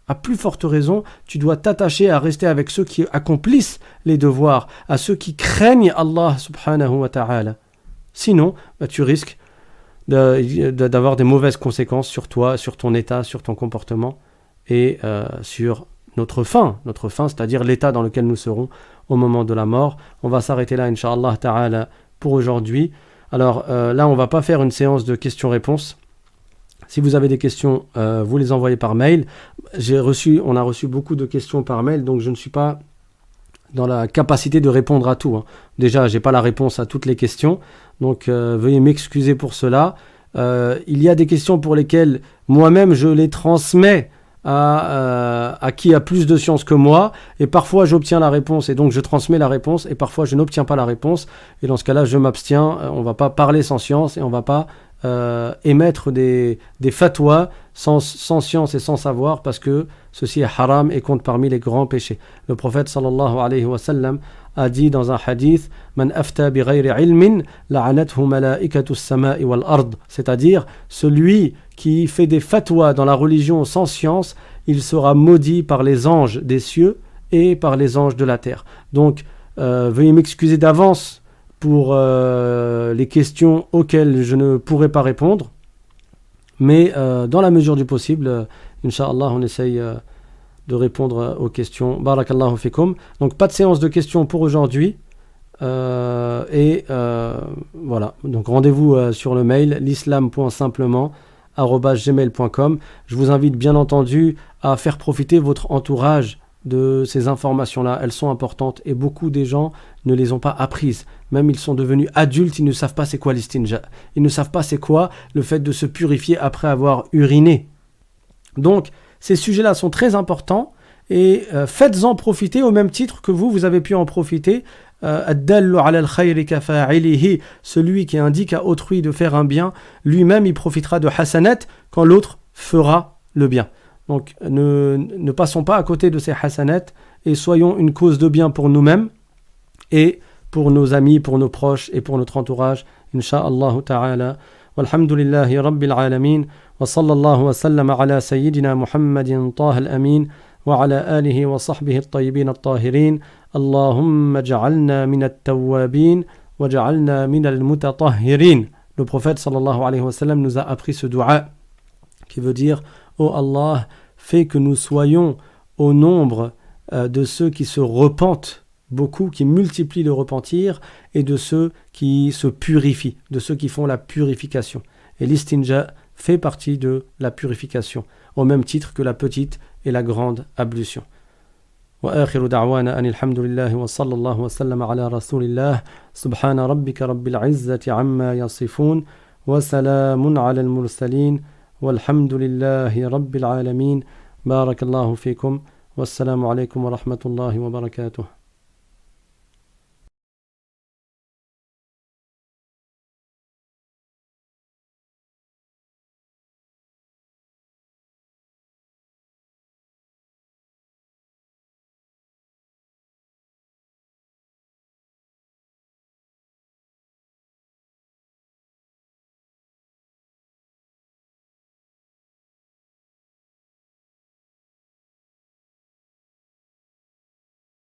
À plus forte raison, tu dois t'attacher à rester avec ceux qui accomplissent les devoirs, à ceux qui craignent Allah subhanahu wa ta'ala. Sinon, tu risques d'avoir des mauvaises conséquences sur toi, sur ton état, sur ton comportement et sur notre fin, c'est-à-dire l'état dans lequel nous serons au moment de la mort. On va s'arrêter là, Inch'Allah ta'ala, pour aujourd'hui. Alors là, on ne va pas faire une séance de questions-réponses. Si vous avez des questions, vous les envoyez par mail. On a reçu beaucoup de questions par mail, donc je ne suis pas dans la capacité de répondre à tout. Déjà, je n'ai pas la réponse à toutes les questions, donc veuillez m'excuser pour cela. Il y a des questions pour lesquelles moi-même je les transmets à qui a plus de science que moi, et parfois j'obtiens la réponse et donc je transmets la réponse, et parfois je n'obtiens pas la réponse, et dans ce cas-là je m'abstiens. On ne va pas parler sans science et on ne va pas émettre des fatwas sans science et sans savoir, parce que ceci est haram et compte parmi les grands péchés. Le prophète sallallahu alayhi wa sallam a dit dans un hadith « Man afta bi ghayri ilmin la'anathu malaikatu as-sama'i wal ard » c'est-à-dire celui qui fait des fatwas dans la religion sans science, il sera maudit par les anges des cieux et par les anges de la terre. Donc veuillez m'excuser d'avance pour les questions auxquelles je ne pourrai pas répondre, mais dans la mesure du possible, Inch'Allah, on essaye de répondre aux questions. Barakallahu fikum. Donc pas de séance de questions pour aujourd'hui, et voilà, donc rendez-vous sur le mail l'islam.simplement@gmail.com. Je vous invite bien entendu à faire profiter votre entourage de ces informations-là. Elles sont importantes et beaucoup des gens ne les ont pas apprises. Même ils sont devenus adultes, ils ne savent pas c'est quoi l'istinja. Ils ne savent pas c'est quoi le fait de se purifier après avoir uriné. Donc ces sujets-là sont très importants et faites-en profiter au même titre que vous avez pu en profiter. Ad-dallu ala al-khayri kafa'ilihi, celui qui indique à autrui de faire un bien, lui-même il profitera de hasanat quand l'autre fera le bien. Donc ne passons pas à côté de ces hasanat et soyons une cause de bien pour nous-mêmes et pour nos amis, pour nos proches et pour notre entourage, insha'Allah ta'ala. Walhamdulillahi rabbil alamin, wa sallallahu wa sallam ala sayyidina Muhammadin taha al-amin, wa ala alihi wa sahbihi at-tayyibin at-tahirin. Allahumma ja'alna min at-tawwabin, wa ja'alna min al-mutatahhirin. Le prophète sallallahu alayhi wa sallam nous a appris ce dua qui veut dire: ô Allah, fais que nous soyons au nombre de ceux qui se repentent beaucoup, qui multiplient le repentir, et de ceux qui se purifient, de ceux qui font la purification. Et l'istinja fait partie de la purification, au même titre que la petite et la grande ablution. وآخر دعوانا أن الحمد لله وصلى الله وسلم على رسول الله سبحان ربك رب العزة عما يصفون وسلام على المرسلين والحمد لله رب العالمين. بارك الله فيكم والسلام عليكم ورحمة الله وبركاته.